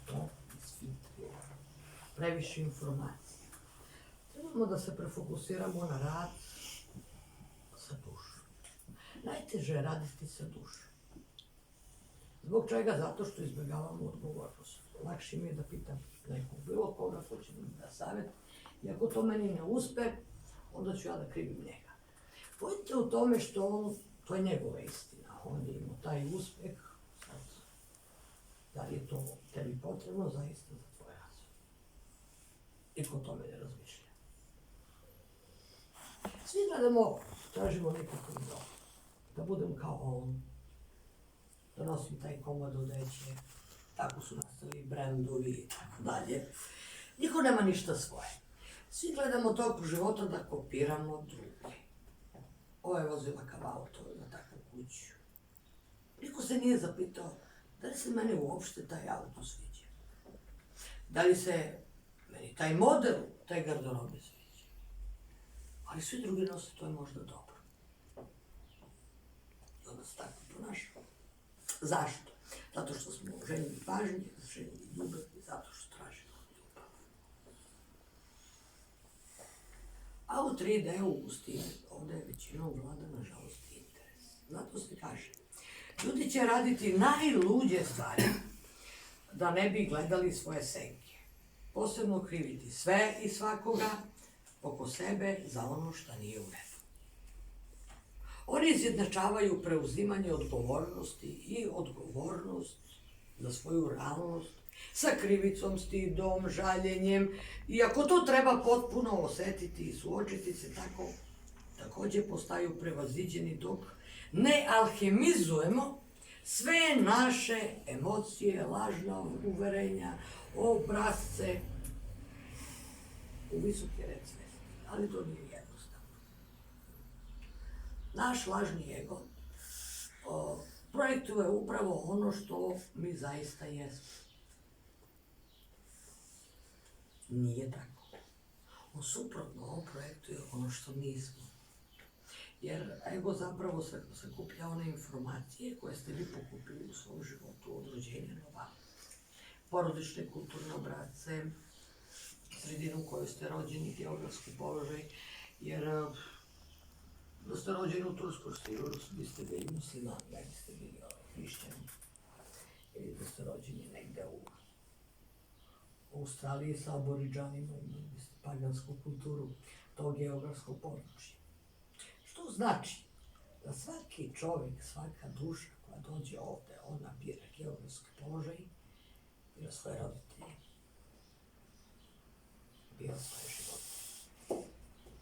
to isfiltrira. Previše informacija. Trebamo da se prefokusiramo na rad sa dušom. Najteže je raditi sa dušom. Zbog čega? Zato što izbjegavamo odgovornost. Lakše mi je da pitam nekog bilo koga ko će mi da savjet. I ako to meni ne uspe, onda ću ja da krivim njega. Pojďte u tome što to je njegova istina. On je imao taj uspjeh. Sad, da li je to tebi potrebno zaista za tvoj razvoj? Niko o tome ne razmišlja. Svi gledamo, tražimo nekakav dom. Da budem kao on. Da nosim taj komad odeće. Tako su nastali brendovi i tako dalje. Niko nema ništa svoje. Svi gledamo tog života da kopiramo druge. Ova je vozila kao auto, ima takvu kuću. Niko se nije zapitao da li se meni uopšte taj auto sviđa. Da li se meni taj model, taj garderobe sviđa. Ali svi drugi nose, to je možda dobro. I onda se tako ponašamo. Zašto? Zato što smo željeni pažnje, željeni ljubav i zato što tražimo ljubav. A u 3D-u ovdje je većinom vlada, nažalost, interes. Zato se kaže, ljudi će raditi najluđe stvari da ne bi gledali svoje senke. Posebno kriviti sve i svakoga oko sebe za ono što nije u redu. Oni izjednačavaju preuzimanje odgovornosti i odgovornost za svoju realnost sa krivicom, stidom, žaljenjem. I ako to treba potpuno osjetiti i suočiti se tako, također postaju prevaziđeni dok ne alhemizujemo sve naše emocije, lažna uverenja, obrazce u visoki red svesti. Ali to nije jednostavno. Naš lažni ego projektuje upravo ono što mi zaista jesmo. Nije tako. On suprotno projektuje ono što nismo. Jer ego zapravo sakuplja one informacije koje ste vi pokupili u svom životu od rođenja do ovamo. Porodične kulturne obrasce, sredinu u kojoj ste rođeni, geografski položaj, jer da ste rođeni u Turskom stilu, biste bili muslimani, da biste bili hrišćani. Ili da ste rođeni negde u Australiji sa aboridžanima, imali biste pagansku kulturu, to geografsko područje. Što znači da svaki čovjek, svaka duša koja dođe ovde, ona bira geografski položaj, bira svoje roditelje, bira svoje živote.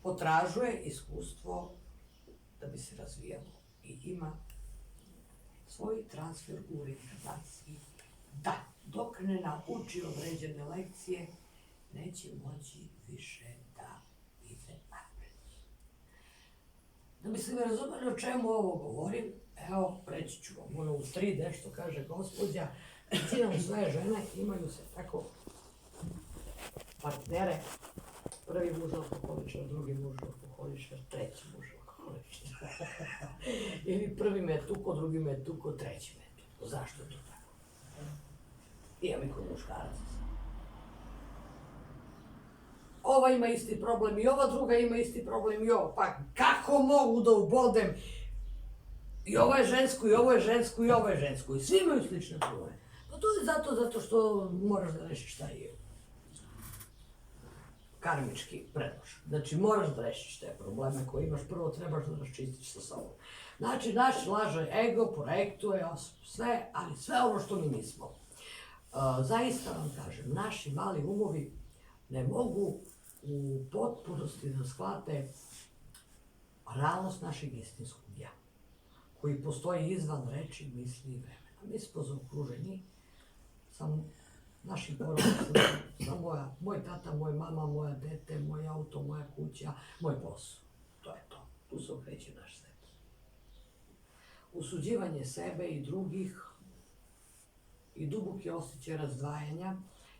Potražuje iskustvo da bi se razvijalo i ima svoj transfer u reinkarnaciji. Da, dok ne nauči određene lekcije, neće moći više da ide napred. Da bi se razumeli o čemu ovo govorim, evo, preći ću vam ono u 3D što kaže gospođa, cijelom sve žene imaju se tako partnere, prvi muž alkoholičar, drugi muž alkoholičar, treći muž alkoholičar. Ili prvi me tuko, drugi me tuko, treći me tuko. Zašto je to tako? Imam i kod muškaraca. Ova ima isti problem i ova druga ima isti problem i ova. Pa kako mogu da ubodem i ovo je žensko, i ovo je žensko, i ovo je žensko. I svi imaju slične probleme. Pa to je zato što moraš da rešiš šta je karmički predložak. Znači moraš da rešiš te probleme koje imaš, prvo trebaš da raščistiš sa sobom. Znači naš lažni ego projektuje sve, ali sve ono što mi nismo. Zaista vam kažem, naši mali umovi ne mogu u potpunosti da shvate realnost našeg istinskog ja, koji postoji izvan reči, misli i vremena. Mi smo zaokruženi sa našim porodicama, moj tata, moj mama, moja dete, moj auto, moja kuća, moj posao. To je to. Tu se okreće naš svet. Usuđivanje sebe i drugih i duboki osjećaj razdvajanja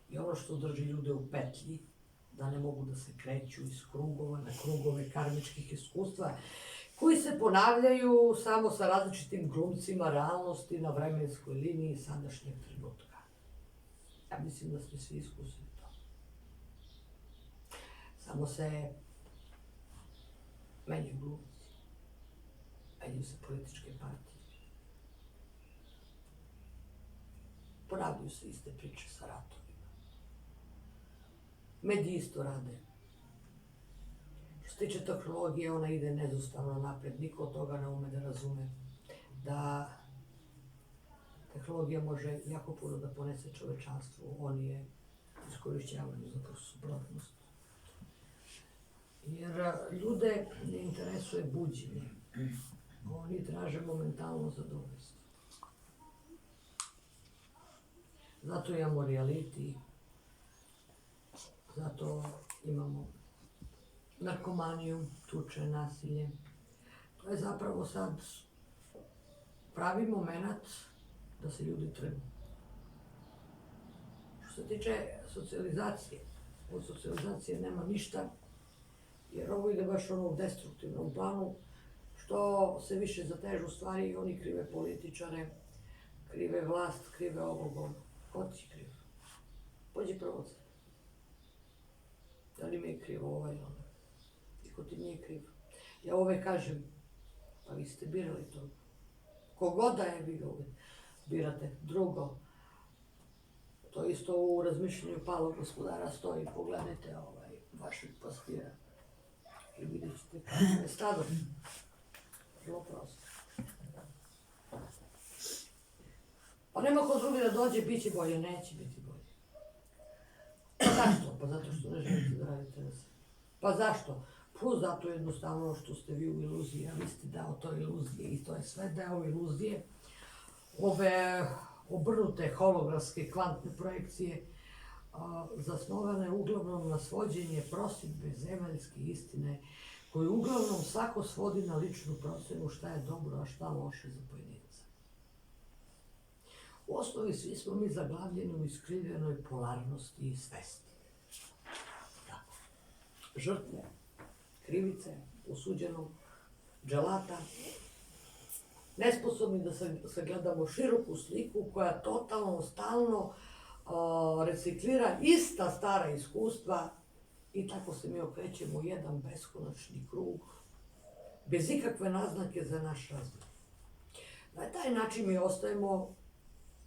i ono što drži ljude u petlji, da ne mogu da se kreću iz krugova na krugove karmičkih iskustva koji se ponavljaju samo sa različitim glumcima realnosti na vremenskoj liniji sadašnjeg trenutka. Ja mislim da ste svi iskusili to. Samo se menjaju glumci, menjaju se političke partije. Ponavljaju se iste priče sa ratovima. Mediji isto rade. Što se tiče tehnologije, ona ide nezustavno napred. Niko od toga ne ume da razume da tehnologija može jako puno da ponese čovečanstvu. Oni je iskorišćavaju za tu suprotnost. Jer ljude ne interesuje buđenje. Oni traže momentalno zadovoljstvo. Zato imamo reality, zato imamo narkomaniju, tuče, nasilje. To je zapravo sad pravi moment da se ljudi trgnu. Što se tiče socijalizacije, od socijalizacije nema ništa, jer ovo ide baš u destruktivnom planu, što se više zatežu stvari i oni krive političare, krive vlast, krive ovog ono. Ko ti je kriv? Pođi prvo od sebe. Da li mi je kriv ovaj ono? Niko ti nije kriv. Ja uvek kažem, pa vi ste birali to. Kogod da je vi ga uvek birate. Drugo, to isto u razmišljanju Palog gospodara stoji. Pogledajte vašeg pastira i vidjet ćete kako je stado. Vrlo prosto. Pa nema ko drugi da dođe, bit će bolje, neće biti bolje. Pa zašto? Pa zato što ne želite da radite na sebi. Pa zašto? Pa zato jednostavno što ste vi u iluziji, a vi ste deo toj iluzije i to je sve deo iluzije. Ove obrnute holografske kvantne projekcije zasnovane uglavnom na svođenje prosudbe zemaljske istine, koju uglavnom svako svodi na ličnu procenu šta je dobro, a šta loše za pojedinca. U osnovi svi smo mi zaglavljeni u iskrivljenoj polarnosti i svesti. Tako. Žrtve, krivice, osuđenog, dželata, nesposobni da sagledamo široku sliku koja totalno, stalno reciklira ista stara iskustva i tako se mi okrećemo u jedan beskonačni krug, bez ikakve naznake za naš razvoj. Na taj način mi ostajemo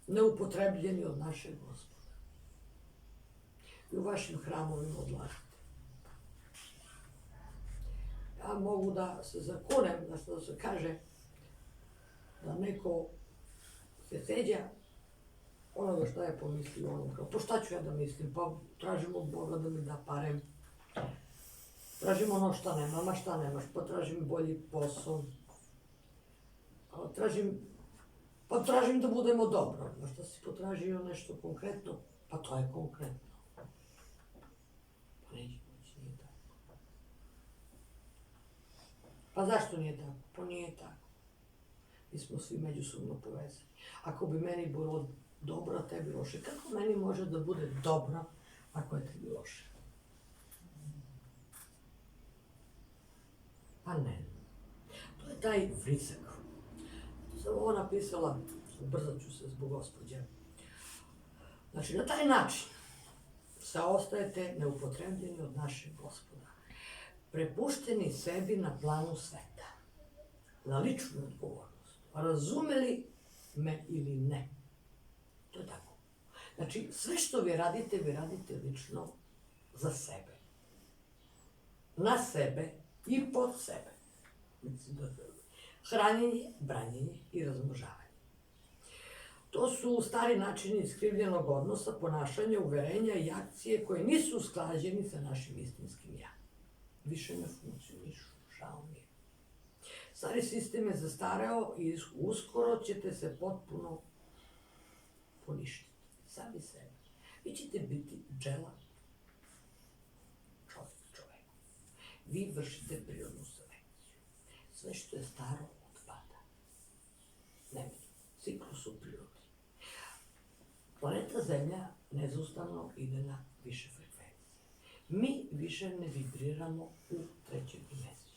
neupotrebljeni od našeg Gospoda. I u vašim hramovima odlažete. Ja mogu da se zakunem, da se kaže da neko se seđa onoga šta je pomislio onom kao, pa šta ću ja da mislim, pa tražim od Boga da mi da pare, tražim ono šta nemam, a šta nemaš, pa tražim bolji posao, pa tražim da budemo dobro, a šta si potražio nešto konkretno, pa to je konkretno. Pa neće moći, nije tako. Pa zašto nije tako? Pa nije tako. Mi smo svi međusobno povezani. Ako bi meni bilo dobro, a tebi loše, kako meni može da bude dobro ako je tebi loše? Pa ne. To je taj vricak. Sam ovo napisala, ubrzat ću se zbog gospođe. Znači, na taj način se ostajete neupotrebljeni od našeg Gospoda. Prepušteni sebi na planu sveta. Na ličnu odgovornost. Razumeli me ili ne. To je tako. Znači, sve što vi radite lično za sebe. Na sebe i pod sebe. Hranjenje, branjenje i razmnožavanje. To su stari načini iskrivljenog odnosa, ponašanja, uverenja i akcije koje nisu usklađeni sa našim istinskim ja. Više ne funkcionišu, žao mi je. Stari sistem je zastareo i uskoro ćete se potpuno poništiti. Sami sebe. Vi ćete biti džela. Čovjek. Vi vršite prirodnu selekciju. Sve što je staro otpada. Ne, ciklus u prirodi. Planeta Zemlja nezaustavno ide na više frekvencije. Mi više ne vibriramo u trećoj dimenziji.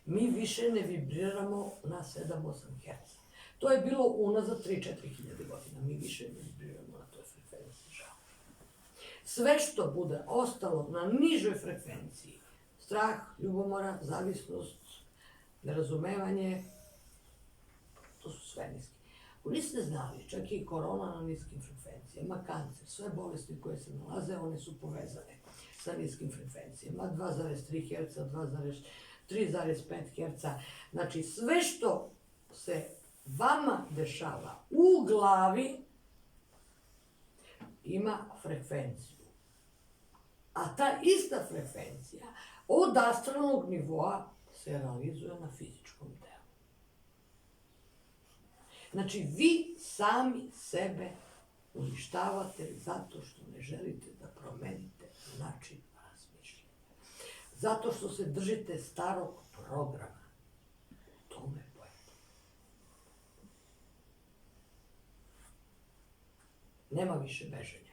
Mi više ne vibriramo na 7-8 Hz. To je bilo unazad 3-4 hiljade godina. Mi više ne vibriramo na toj frekvenciji, žao. Sve što bude ostalo na nižoj frekvenciji, strah, ljubomora, zavisnost, nerazumevanje, to su sve niski. Ako niste znali, čak i korona na niskim frekvencijama, kancer, sve bolesti koje se nalaze, one su povezane sa niskim frekvencijama, 2,3 Hz, 3,5 Hz. Znači, sve što se vama dešava u glavi ima frekvenciju. A ta ista frekvencija od astralnog nivoa se realizuje na fizičkom delu. Znači, vi sami sebe uništavate zato što ne želite da promenite način razmišljanja. Zato što se držite starog programa. To me boje. Nema više bežanja.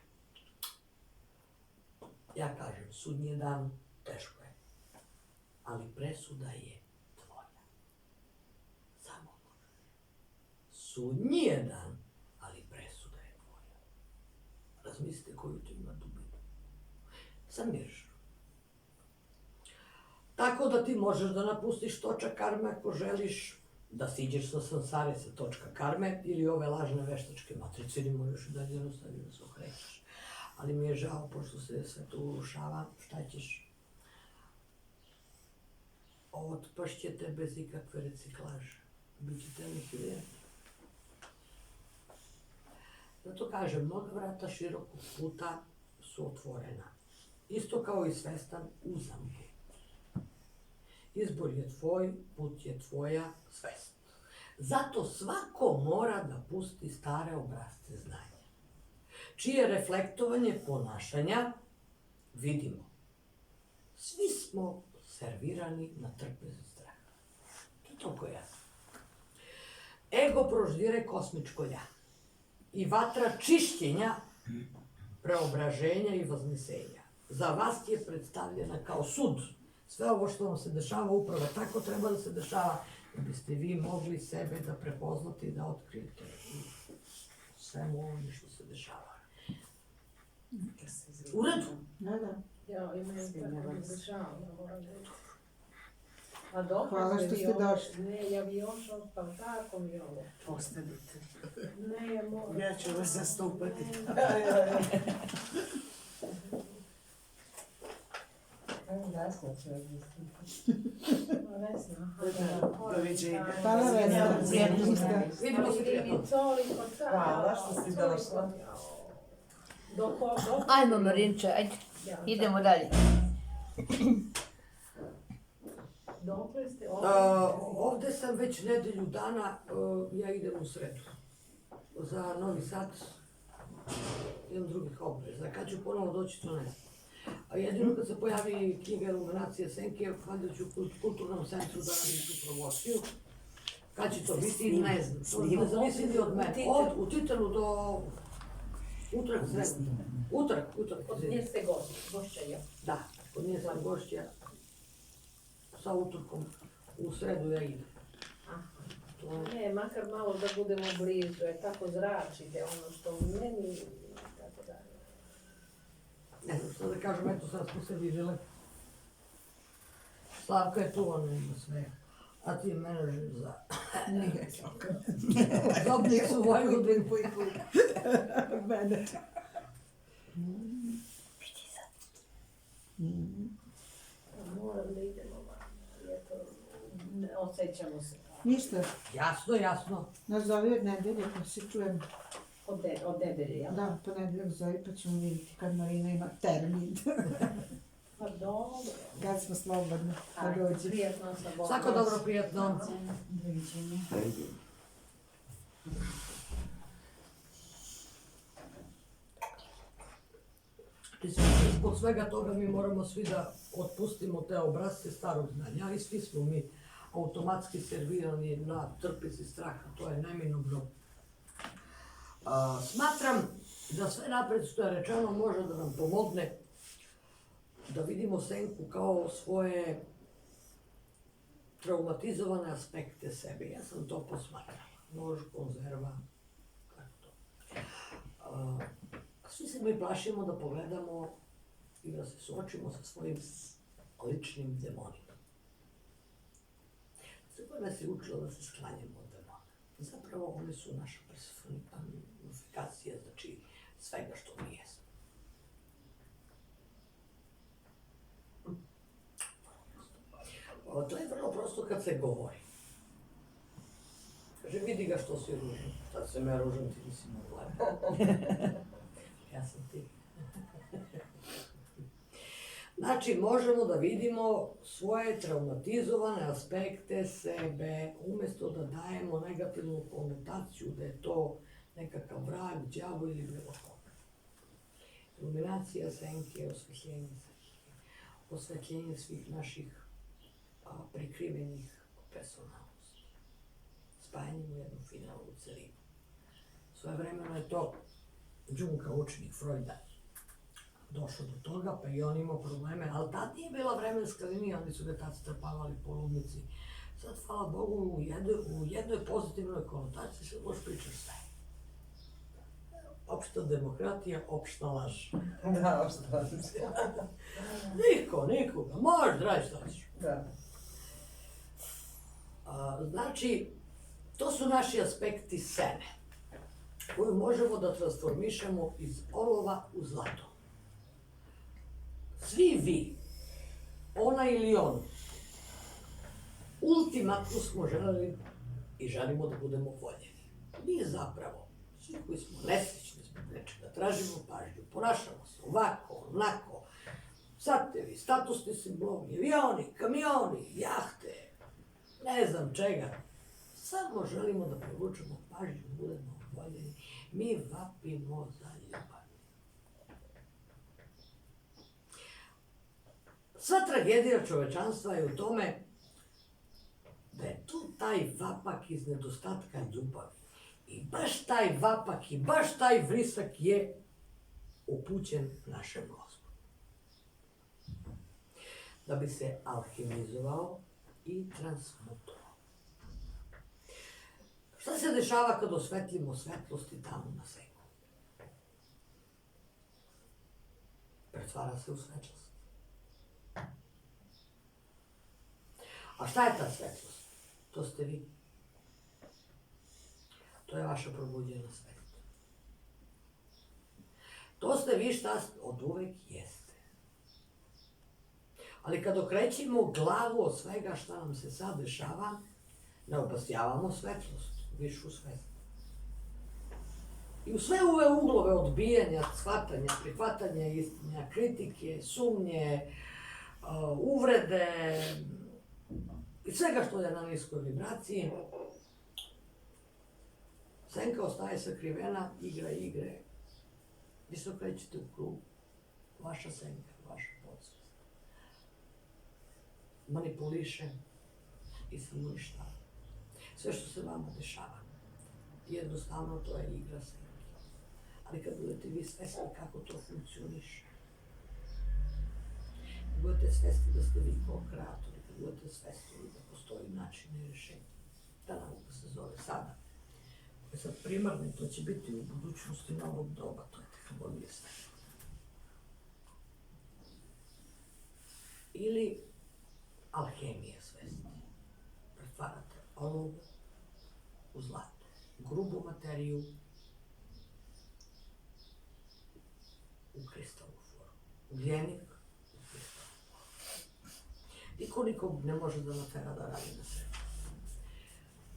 Ja kažem, sudnji dan teško je, ali presuda je tvoja. Samo sudnji je dan, ali presuda je tvoja. Razmislite koju to ima dubinu. Sam mirš. Tako da ti možeš da napustiš točak karme ako želiš da siđeš sa sansare sa točka karme ili ove lažne veštačke matrice ili možeš da jednostavno da se okrećeš. Ali mi je žao, pošto se sve to urušava, šta ćeš? Otpašćete bez ikakve reciklaže. Bićete anihilirani. Zato kažem, mnoga vrata širokog puta su otvorena. Isto kao i svestan u zamku. Izbor je tvoj, put je tvoja svest. Zato svako mora da pusti stare obrasce znanja, čije reflektovanje ponašanja vidimo. Svi smo servirani na trpezi straha. To je toliko jasno. Ego proždire kosmičko ja i vatra čišćenja, preobraženja i vaznesenja. Za vas je predstavljena kao sud. Sve ovo što vam se dešava upravo tako treba da se dešava, da biste vi mogli sebe da prepoznate i da otkrijete u svemu ovome što se dešava. U redu. Da. Ja imam tako izražavanja, moram reći. A dobro, Hvala što ste došli. Ne, ja bi još otpao, tako mi je ovo. Ostanite. Ne, ja moram. Ja ću vas zastupati. Vesna će Doviđenja. Hvala Vesna. Prijatno ste. Vidimo se prijatno. Hvala što si došla. Ajmo Marinče, ajde. Idemo dalje. Dokle ste Ovde sam već nedelju dana, ja idem u sredu. Za Novi Sad imam drugih obveza. Kad ću ponovo doći, to ne znam. A jedino kad se pojavi knjiga Iluminacije Senke, valjda ću u kulturnom centru da radim tu promociju. Kad će to biti, ne znam. To ne zavisi ni od mene. U Titelu do utorak, sredu. Utorak. Od nje ste gošća, ja. Da, kod nje sam gošća. Sa utorkom u sredu ja idem. Ne, makar malo da budemo blizu, je tako zračite, ono što meni, tako da. Ne znam što da kažem, eto sad smo se vidjeli. Slavka je tu, ona ima sve. A ti je menadžer za... Nije. Zobnik su Vojvodin. Menadžer. Moram da idemo van, eto, osjećamo se. Ništa, Jasno. nazovi od nedelje pa se čujemo. Od nedelje, jel? Da, ponedeljak zove pa ćemo vidjeti kad Marina ima termin. Pa dobro. Kad smo slobodni, da Ajde, dođe. prijetno sa Bogom. Svako dobro, prijatno. Doviđenja. Zbog svega toga mi moramo svi da otpustimo te obrazce starog znanja i svi smo mi automatski servirani na trpezi straha, to je neminovno. Smatram da sve napred što je rečeno može da nam pomogne da vidimo senku kao svoje traumatizovane aspekte sebe. Ja sam to posmatrala. Nož, konzerva, kako to. Svi se mi plašimo da pogledamo i da se suočimo sa svojim ličnim demonima. Sve nas je učilo da se sklanjamo od demona. Zapravo oni su naša personifikacija, znači svega što mi jesmo. To je vrlo prosto kad se govori. Kaže, vidi ga što si ružan. Sad sam ja ružan, ti nisi mogla. Ja sam ti. Znači, možemo da vidimo svoje traumatizovane aspekte sebe, umjesto da dajemo negativnu konotaciju da je to nekakav vrag, đavo ili bilo koga. Iluminacija senke, osvetljenje svih naših prikrivenih personalnosti. Spajanje u jednu finalnu celinu. Svojevremeno je to Jung kao učenik Freuda došao do toga, pa i on imao probleme, ali tad nije bila vremenska linija, oni su ga tad strpavali po ludnici. Sad, hvala Bogu, u jednoj pozitivnoj konotaciji se možeš pričati sve. Opšta demokratija, opšta laž. Da, opšta laž. Nikoga, možeš da radiš šta ćeš. Da. Znači, to su naši aspekti sene, koju možemo da transformišemo iz olova u zlato. Svi vi, ona ili on, ultimatno smo želeli i želimo da budemo voljeni. Mi zapravo, svi koji smo nesrećni zbog nečega, tražimo pažnju, ponašamo se ovako, onako, satevi, statusni simboli, avioni, kamioni, jahte, ne znam čega. Samo želimo da privučemo pažnju, budemo voljeni. Mi vapimo za ljubav. Sva tragedija čovečanstva je u tome da je tu taj vapak iz nedostatka ljubavi. I baš taj vapak i baš taj vrisak je upućen našem mozgu. Da bi se alhemizovao i transmutovao. Šta se dešava kad osvetlimo svetlosti tamo na seku? Pretvara se u svetlost. A šta je ta svetlost? To ste vi. To je vaša probuđena svest. To ste vi šta od uvek jeste. Ali kad okrećemo glavu od svega šta nam se sad dešava, ne obasjavamo svetlost, višu svest. I u sve ove uglove odbijanja, shvatanja, prihvatanja istinja, kritike, sumnje, uvrede i svega što je na niskoj vibraciji, senka ostaje sakrivena, igra igre. Vi se okrećete u krug, vaša senka, vaša podsvest. Manipuliše i samouništava. Sve što se vama dešava, jednostavno to je igra senke. Ali kad budete vi svesni kako to funkcioniše, kad budete svesni da ste vi kao kreatori, kad budete svesni da postoji način i rješenje, ta nauka se zove sada. To je sad primarno, to će biti u budućnosti novog doba, to je tehnologija sveta. Ili alhemija svesti. Pretvarate olov u zlato, grubu materiju u kristalnu formu, ugljenik u kristalnu formu. Niko nikog ne može da natera da radi na sebi.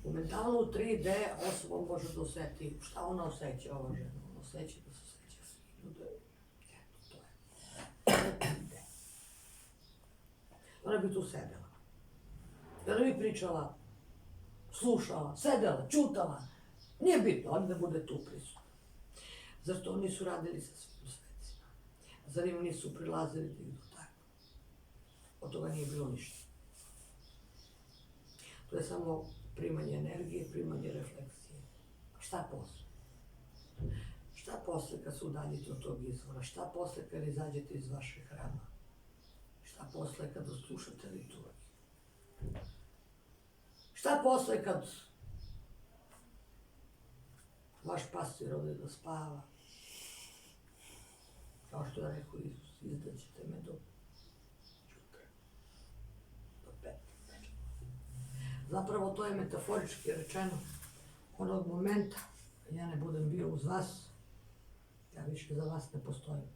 U mentalu 3D osoba može da osjeti šta ona osjeća, ova žena. Ona osjeća da se osjeća svi ljudi. Eto, to je 3D. Ona bi tu sedela. I ona bi pričala, slušala, sedela, čutala. Nije bitno, ali da bude tu prisutna. Zar to nisu radili sa svim svecima? Zar im nisu prilazili da idu tako? Od toga nije bilo ništa. To je samo primanje energije, primanje refleksije. A šta posle? Šta posle kad se udaljite od tog izvora? Šta posle kad izađete iz vašeg hrama? Šta posle kad oslušate liturgiju? Šta posle kad vaš pastir ode da spava? Kao što je rekao Isus, izdaćete me do jutra, do 5. Zapravo to je metaforički rečeno. Onog momenta kad ja ne budem bio uz vas, ja više za vas ne postojim.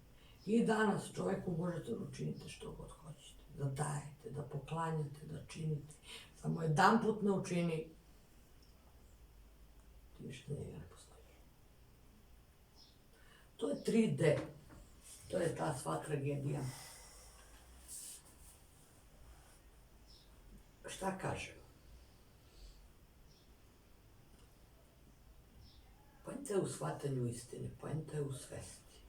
I danas čoveku možete da učinite što god hoćete. Da dajete, da poklanjate, da činite. Samo jedan put ne učini, ti više za njega ne postojiš. To je 3D. To je ta sva tragedija. Šta kažem? Poenta je u shvatanju istine, poenta je u svesti.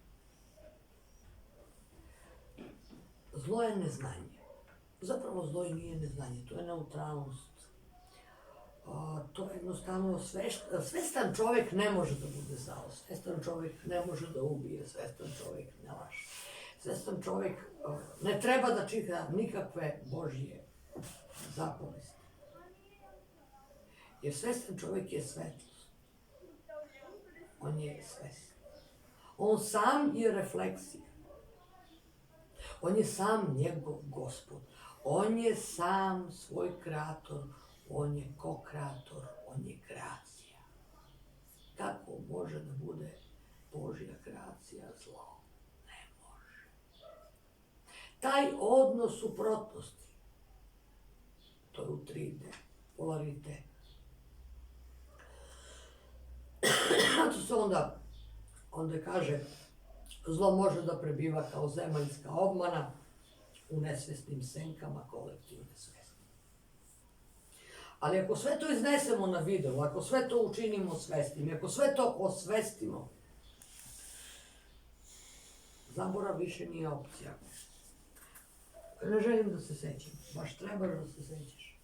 Zlo je neznanje. Zapravo zlo i nije neznanje, to je neutralnost. To je jednostavno svestan čovjek ne može da bude zao, svestan čovjek ne može da ubije, svestan čovjek ne laže. Svestan čovjek ne treba da čita nikakve Božje zapovesti. Jer svestan čovjek je svetlost. On je svestan. On sam je refleksija. On je sam njegov gospod. On je sam svoj kreator. On je ko-kreator. On je kreacija. Kako može da bude Božja kreacija zlo? Ne može. Taj odnos suprotnosti, to je u 3D, polaritet. Zato se onda kaže, zlo može da prebiva kao zemaljska obmana u nesvesnim senkama kolektivne svesti. Ali ako sve to iznesemo na video, ako sve to učinimo svestim, ako sve to osvestimo, zaborav više nije opcija. Ne želim da se sećam, baš trebaš da se sećaš.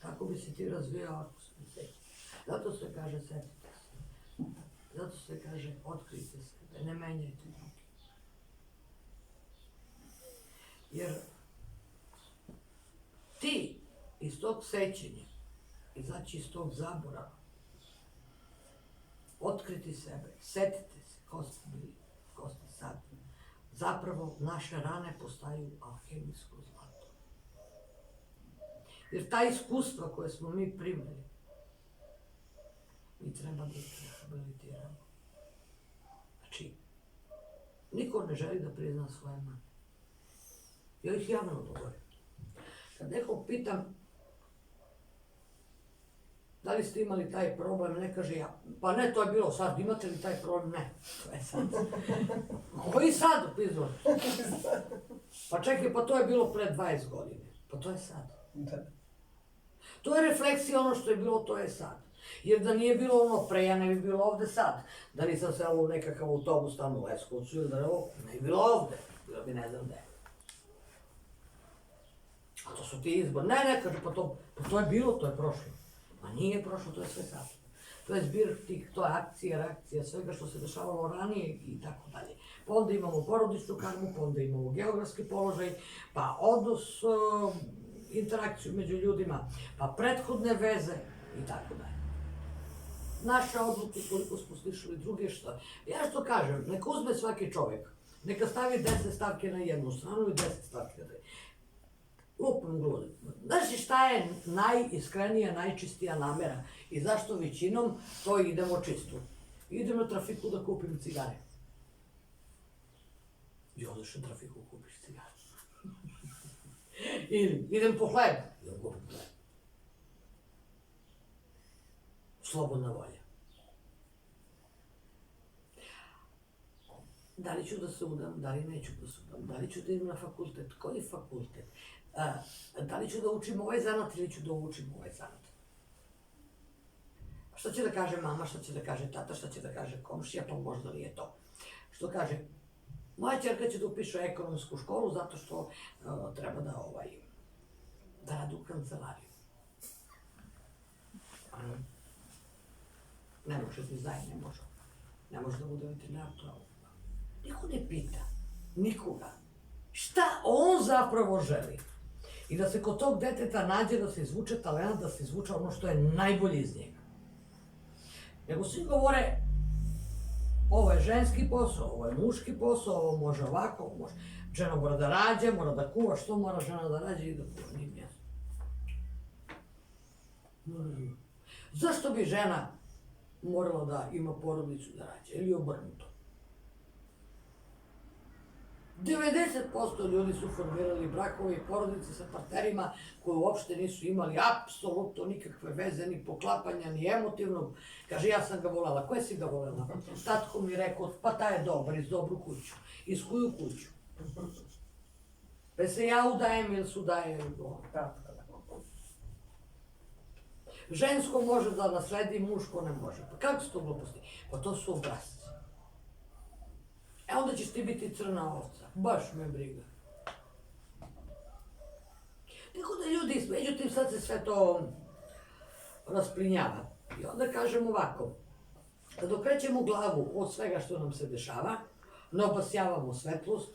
Kako bi se ti razvijao ako se ne sećaš? Zato se kaže setite se. Zato se kaže otkrite sebe, ne menjajte drugi. Jer ti iz tog sećenja, izaći iz tog zaborava, otkriti sebe, setite se ko ste bili, ko ste sad. Zapravo naše rane postaju alhemijsko zlato. Jer ta iskustva koje smo mi primili, mi treba da ih rehabilitiramo. Znači, niko ne želi da prizna svoje mane. Ja ih javno govorim. Kad nekog pitam, da li ste imali taj problem, ne kaže ja. Pa ne, to je bilo sad, imate li taj problem? Ne, to je sad. Koji sad, pizor? Pa čekaj, pa to je bilo pre 20 godine. Pa to je sad. To je refleksija ono što je bilo, to je sad. Jer da nije bilo ono pre, ja ne bi bilo ovde sad. Da nisam sela u nekakav autobus tamo u Leskovcu ili da ne bi bilo ovde. Bilo bi ne znam gde. A to su ti izbor. Ne, kaže, pa to je bilo, to je prošlo. Ma nije prošlo, to je sve sad. To je zbir tih, to je akcija, reakcija, svega što se dešavalo ranije i tako dalje. Pa onda imamo porodičnu karmu, pa onda imamo geografski položaj, pa odnos, interakciju među ljudima, pa prethodne veze i tako dalje. Naše odluke koliko smo slišali druge što... Ja što kažem, neka uzme svaki čovjek, neka stavi 10 stavke na jednu stranu i 10 stavke na drugu. Lupom gludim. Znaš šta je najiskrenija, najčistija namera i zašto većinom to idemo čisto? Idem na trafiku da kupim cigare. I odeš na trafiku kupiš cigare. Ili idem po hleb, idem kupim hleb. Slobodna volja. Da li ću da se udam, da li neću da se udam, da li ću da idem na fakultet, koji fakultet? Da li ću da učim ovaj zanat ili ću da učim ovaj zanat? Šta će da kaže mama, šta će da kaže tata, šta će da kaže komšija, pa možda li je to. Što kaže, moja ćerka će da upiše ekonomsku školu zato što treba da radi u kancelariju. Ne može dizajn, ne može. Ne može da bude veterinar, to je ovo. Niko ne pita, nikoga. Šta on zapravo želi? I da se kod tog deteta nađe da se izvuče talent, da se izvuče ono što je najbolje iz njega. Nego svi govore, ovo je ženski posao, ovo je muški posao, ovo može ovako, ovo može... Žena mora da rađe, mora da kuva, što mora žena da rađe i da kuva, nije mi jasno. Zašto bi žena morala da ima porodicu da rađe, ili obrnuto? 90% ljudi su formirali brakove i porodice sa partnerima koji uopšte nisu imali apsolutno nikakve veze, ni poklapanja, ni emotivnog. Kaže, ja sam ga volela. Koje si ga volela? Tatko mi rekao, pa taj je dobar, iz dobru kuću. Iz koju kuću? Pa se ja udajem ili se udaje tatka. Žensko može da nasledi, muško ne može. Pa kako su to gluposti? Pa to su obrazci. E onda ćeš ti biti crna ovca. Baš me briga. Tako da ljudi, međutim sad se sve to rasplinjava. I onda kažem ovako, kad okrećemo glavu od svega što nam se dešava, ne obasjavamo svetlost,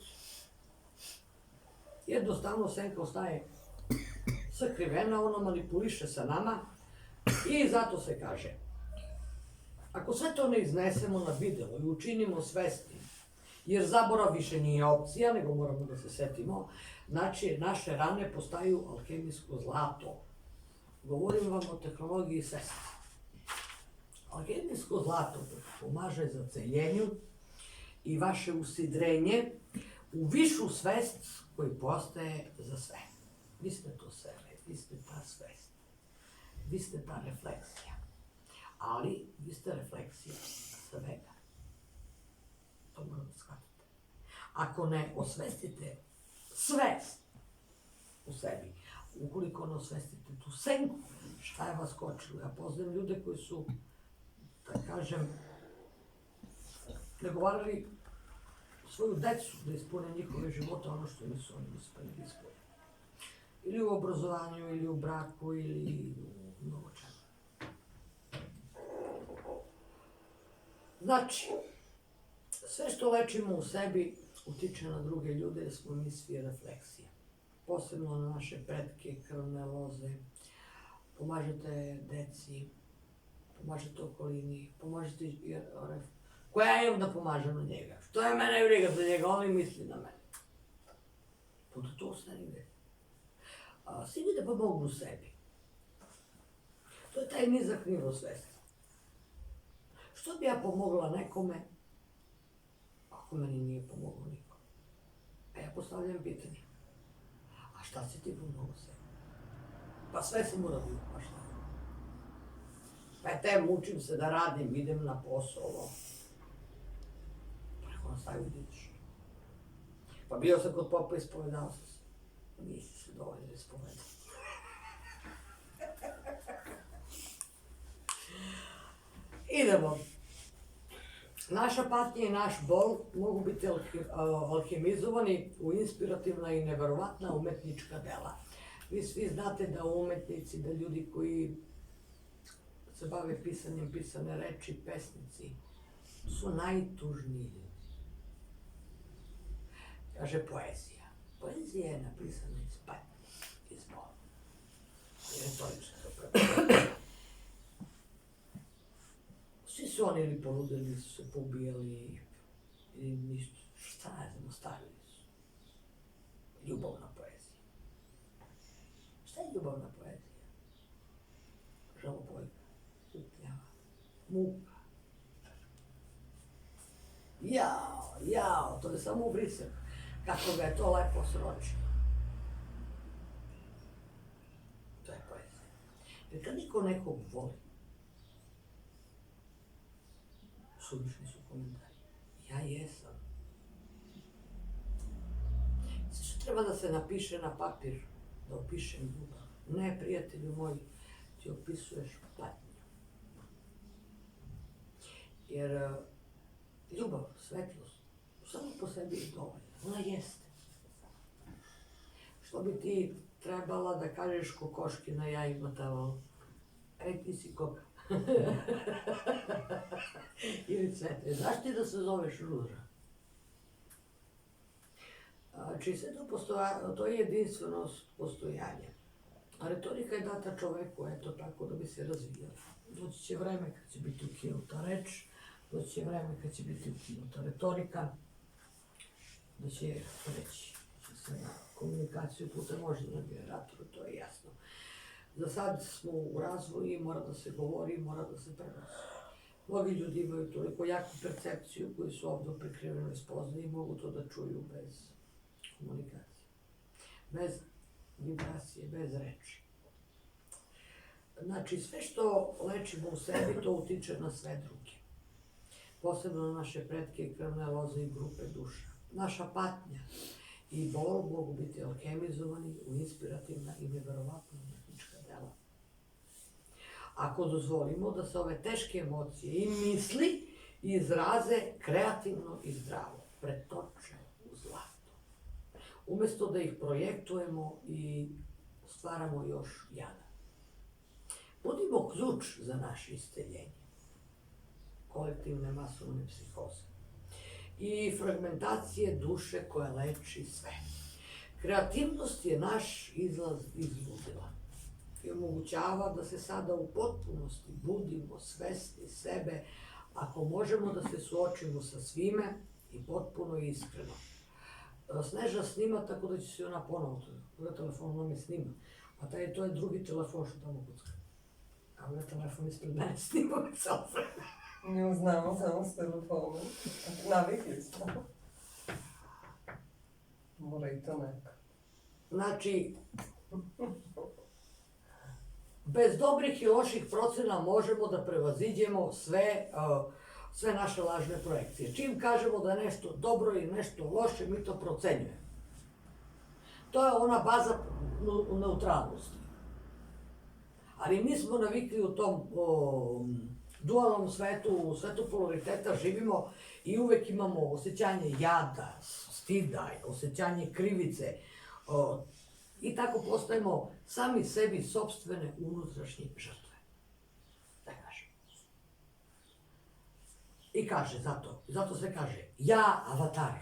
jednostavno senka ostaje sakrivena, ona manipuliše sa nama i zato se kaže, ako sve to ne iznesemo na video i učinimo svesni, jer zaborav više nije opcija, nego moramo da se setimo, znači naše rane postaju alhemijsko zlato. Govorim vam o tehnologiji sestri. Alhemijsko zlato pomaže za celjenju i vaše usidrenje u višu svest koji postaje za sve. Vi ste to sebe, vi ste ta svest, vi ste ta refleksija, ali vi ste refleksija svega. To moramo shvatiti. Ako ne osvestite svest u sebi, ukoliko ne osvestite tu senku, šta je vas kočilo? Ja poznajem ljude koji su, da kažem, pregovarali svoju decu da ispune njihove života ono što nisu oni uspeli da ispune. Ili u obrazovanju, ili u braku, ili u mnogo čemu. Znači, sve što lečimo u sebi utiče na druge ljude jer smo mi svi refleksije. Posebno na naše pretke, krvne loze. Pomažete deci, pomažete okolini, pomažete... Koja ja imam da pomažem na njega? Što je mene briga za njega, on i misli na mene. Onda to ostane gde. Svi da pomognu sebi. To je taj nizak nivo svesti. Što bi ja pomogla nekome ako meni nije pomoglo niko? A ja postavljam pitanje. A šta si ti pomogla sebi? Pa sve sam uradio, pa šta? Pa te mučim se da radim, idem na posao. Pa neko nastavio vidiš. Pa bio sam kod popa i ispovedao sam se. Nisi se dovoljno ispovedao. Idemo. Naša patnja i naš bol mogu biti alhemizovani u inspirativna i neverovatna umetnička dela. Vi svi znate da umetnici, da ljudi koji se bave pisanjem pisane reči, pesnici, su najtužniji ljudi. Kaže poezija. Poezija je napisana iz patnje, iz bola. I retorička zapravo. Svi su oni ili poludeli, su se pobijali, ili ništa, šta ne znam, ostavili su. Ljubavna poezija. Šta je ljubavna poezija? Žalopojka, tutnjava, muka. Jao, to je samo ubrisao. Kako ga je to lepo sročilo. To je poezija. Jer kad niko nekog voli, suvišni su komentari. Ja jesam. Sve što treba da se napiše na papir, da opišem ljubav. Ne, prijatelju moj, ti opisuješ patnju. Jer ljubav, svetlost, samo po sebi je dovoljna. Ona jeste. Što bi ti trebala da kažeš kokoški na jajima tamo? Ej, ti si koka. Ili cvete. Znaš ti da se zoveš Ruža? Znači, sve to je jedinstvenost postojanja. A retorika je data čoveku, eto tako, da bi se razvijala. Doći će vreme kad će biti ukinuta reč, doći će vreme kad će biti ukinuta retorika, da će reći se na komunikaciju putem moždanog generatora, to je jasno. Za sad smo u razvoju i mora da se govori, mora da se prenosi. Mnogi ljudi imaju toliko jaku percepciju koji su ovdje u prikrivenoj spoznaji i mogu to da čuju bez komunikacije, bez vibracije, bez reči. Znači, sve što lečimo u sebi, to utiče na sve druge. Posebno na naše pretke i krvne loze i grupe duša. Naša patnja i bol mogu biti alkemizovani u inspirativna i neverovatna umetnička dela. Ako dozvolimo da se ove teške emocije i misli izraze kreativno i zdravo, pretoče u zlato. Umjesto da ih projektujemo i stvaramo još jada. Budimo ključ za naše isceljenje, kolektivne masovne psihoze i fragmentacije duše koja leči sve. Kreativnost je naš izlaz iz ludila i omogućava da se sada u potpunosti budimo svesni sebe ako možemo da se suočimo sa svime i potpuno iskreno. Sneža snima tako da će se ona ponovo, telefon me snima, a to je drugi telefon što tamo kucka. A ovaj telefon ispred mene snima već sa vreme. Nju znamo samo s telefonom. Navikli smo. Mora i to neka. Znači, bez dobrih i loših procena možemo da prevaziđemo sve naše lažne projekcije. Čim kažemo da je nešto dobro i nešto loše, mi to procenjujemo. To je ona baza neutralnosti. Ali mi smo navikli u tom dualnom svetu, u svetu polariteta živimo i uvek imamo osjećanje jada, stida, osjećanje krivice i tako postajemo sami sebi sopstvene unutrašnje žrtve. Da kažem. I kaže, zato se kaže, ja, avatar,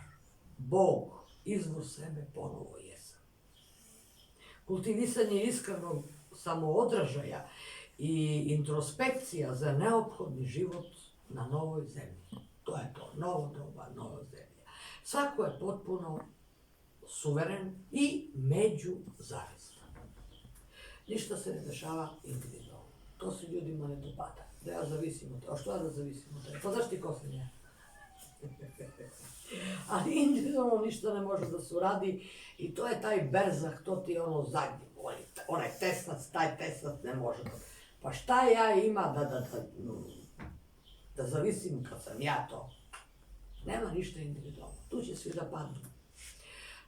Bog, izvor sebe ponovo jesam. Kultivisanje iskrenog samoodražaja i introspekcija za neophodni život na novoj zemlji. To je to, novo doba, nova zemlja. Svako je potpuno suveren i međuzavistan. Ništa se ne dešava individualno. To se ljudima ne dopada. Da ja zavisim od toga. A što ja da zavisim od toga? Pa zašto ti kosim ja? Ali individualno ništa ne može da se uradi i to je taj berzah, to ti je ono zadnje. Onaj tesnac, taj tesnac ne može da... Pa šta ja ima da zavisim kad sam ja to? Nema ništa individualno. Tu će svi da padnu.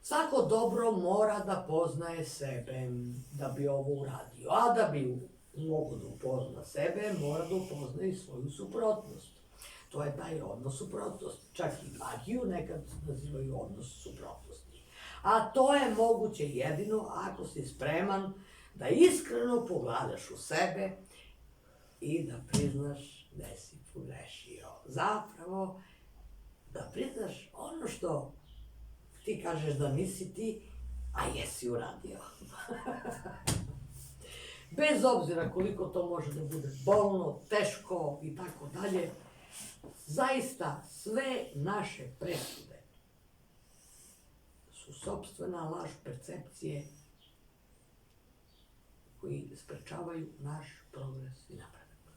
Svako dobro mora da poznaje sebe da bi ovo uradio. A da bi mogu da upozna sebe, mora da upozna i svoju suprotnost. To je taj odnos suprotnosti. Čak i magiju nekad nazivaju odnos suprotnosti. A to je moguće jedino ako si spreman da iskreno pogledaš u sebe i da priznaš da si pogrešio. Zapravo, da priznaš ono što ti kažeš da nisi ti, a jesi uradio. Bez obzira koliko to može da bude bolno, teško i tako dalje, zaista sve naše presude su sopstvena laž percepcije koji sprečavaju naš progres i napredak.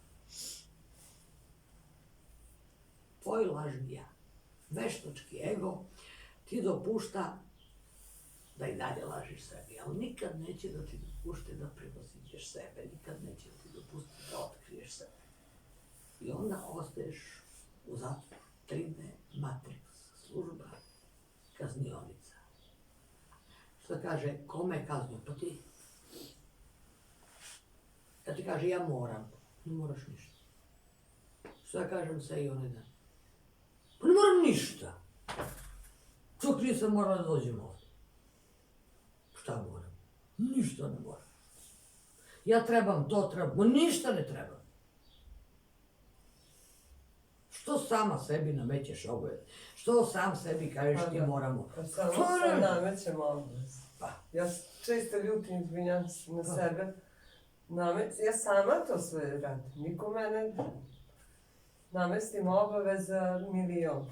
Tvoj lažni ja, veštački ego, ti dopušta da i dalje lažiš sebi, ali nikad neće da ti dopušte da prevaziđeš sebe, nikad neće da ti dopusti da otkriješ sebe. I onda ostaješ u zatvoru, 3D, Matrix, služba, kaznionica. Što kaže, kome je kaznio? Pa ti. Kad ti kaže, ja moram, ne moraš ništa. Što ja kažem sve i onaj dan? Pa ne moram ništa. Čak nisam morala da dođem ovdje. Šta moram? Ništa ne moram. Ja trebam, to trebam, ništa ne trebam. Što sama sebi namećeš obaveze? Što sam sebi kažeš Pa ti da. moramo? Pa samo To se je- namećem obavez. Pa. Ja često ljutim, izvinjam se na Pa. sebe. Ja sama to sve radim. Niko mene namestim obaveza milion.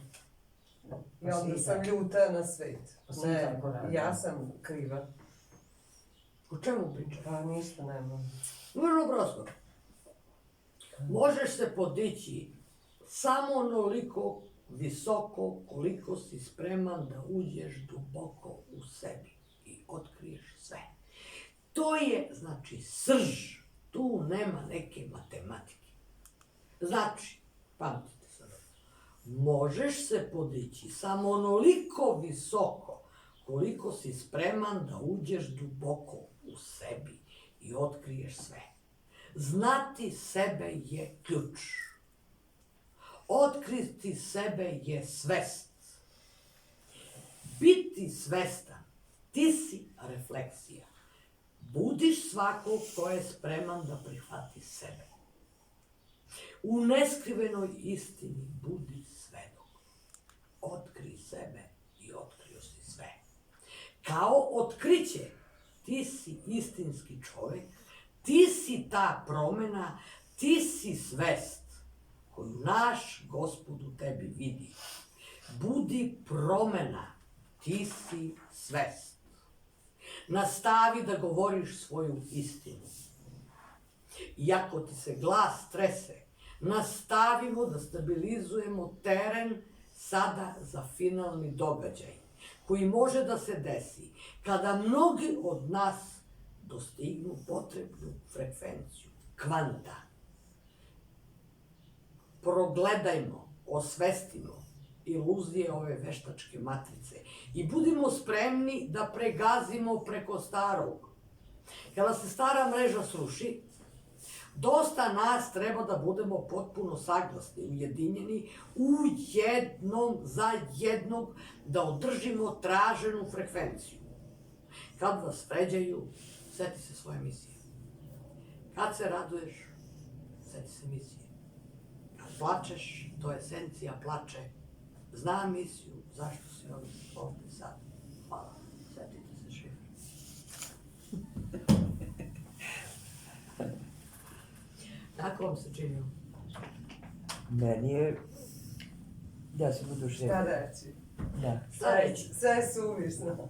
I Pa onda si sam tako. ljuta na svet. Pa si Ne, tako radi. ja sam kriva. O čemu pričaš? Pa ništa nema. Vrlo prosto. Možeš se podići samo onoliko visoko koliko si spreman da uđeš duboko u sebi i otkriješ sve. To je, znači, srž. Tu nema neke matematike. Znači, pamtite sad, možeš se podići samo onoliko visoko koliko si spreman da uđeš duboko u sebi i otkriješ sve. Znati sebe je ključ. Otkriti sebe je svest. Biti svestan, ti si refleksija. Budiš svakog ko je spreman da prihvati sebe. U neskrivenoj istini budi svedok. Otkri sebe i otkrio si sve. Kao otkriće, ti si istinski čovjek, ti si ta promjena, ti si svest koju naš Gospod u tebi vidi. Budi promjena, ti si svest. Nastavi da govoriš svoju istinu. Iako ti se glas trese, nastavimo da stabilizujemo teren sada za finalni događaj, koji može da se desi kada mnogi od nas dostignu potrebnu frekvenciju, kvanta. Progledajmo, osvestimo iluzije ove veštačke matrice i budimo spremni da pregazimo preko starog. Kada se stara mreža sruši, dosta nas treba da budemo potpuno saglasni, ujedinjeni u jednom za jednog da održimo traženu frekvenciju. Kad vas vređaju, seti se svoje misije. Kad se raduješ, seti se misije. Kad plačeš, to je esencija plače. Zna misiju, zašto si ovdje sad. Hvala, setite se šifra. Kako vam se činio? Meni je da se budu Šta šefa. reći? Da. Šta reći? Sve je suvišno.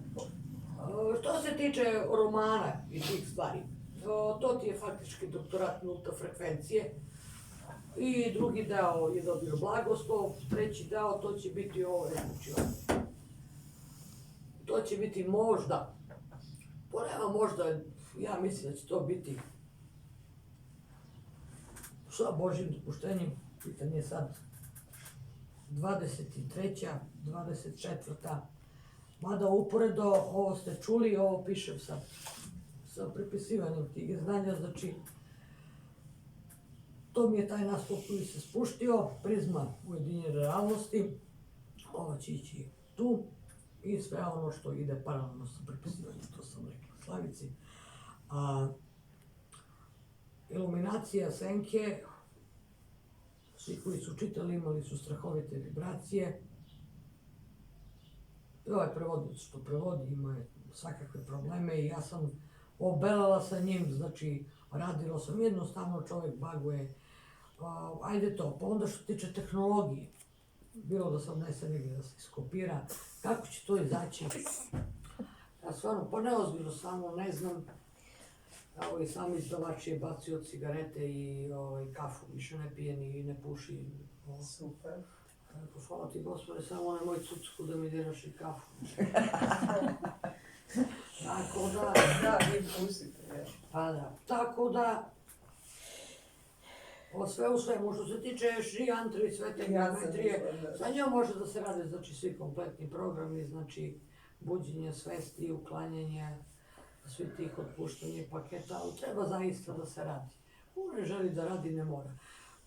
Što se tiče romana i tih stvari, to ti je faktički doktorat nulta frekvencije i drugi deo je dobio blagoslov, treći deo to će biti ovo znači, to će biti možda, nema možda, ja mislim da će to biti sa Božjim dopuštenjem, pitanje je sad 23. 24. Mada uporedo, ovo ste čuli, ovo pišem sa pripisivanjem tih znanja, znači to mi je taj nastup koji se spuštio, prizma ujedinjene realnosti, ovo će ići tu i sve ono što ide paralelno sa pripisivanjem, to sam rekla Slavici. Iluminacija senke, svi koji su čitali imali su strahovite vibracije. I ovaj prevodilac što prevodi ima svakakve probleme i ja sam obelela sa njim, znači radila sam jednostavno, čovjek baguje, ajde to, pa onda što tiče tehnologije, bilo da sam odnese negdje da se iskopira, kako će to izaći? Ja stvarno, pa neozbiljno samo, ne znam, evo i sam izdavač je bacio cigarete i kafu, više ne pije ni ne puši. Super. Tako, hvala ti Gospode, samo nemoj cucku da mi diraš i kafu. Tako da, Da, vi pušite, ja. pa da, tako da, o sve u svemu, što se tiče šijantre i sve te geometrije, sa njom može da se rade, znači, svi kompletni programi, znači, buđenje svesti, uklanjanje, svi tih otpuštanja paketa, ali treba zaista da se radi. Ko ne želi da radi, ne mora.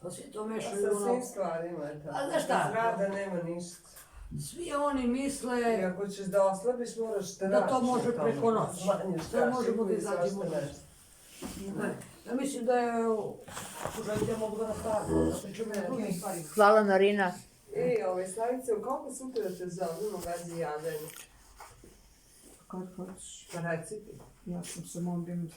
Pa svi to A mešaju sa ono, svim stvarima je tako. A znaš šta? Bez rada nema ništa. svi oni misle I ako ćeš da oslabiš, moraš da da radiš to može na tome. preko noći. Smanjiš Sve možemo da kašiku i izađemo svašta na nešto. Ne, Ja mislim da je, ako želite, ja mogu da nastavim, da pričamo o drugim stvarima. Hvala Marina. Slavice, kako sutra da te zovem u vezi jadanja? Kad hoćeš, Pa reci ti. ja sam sa mom binom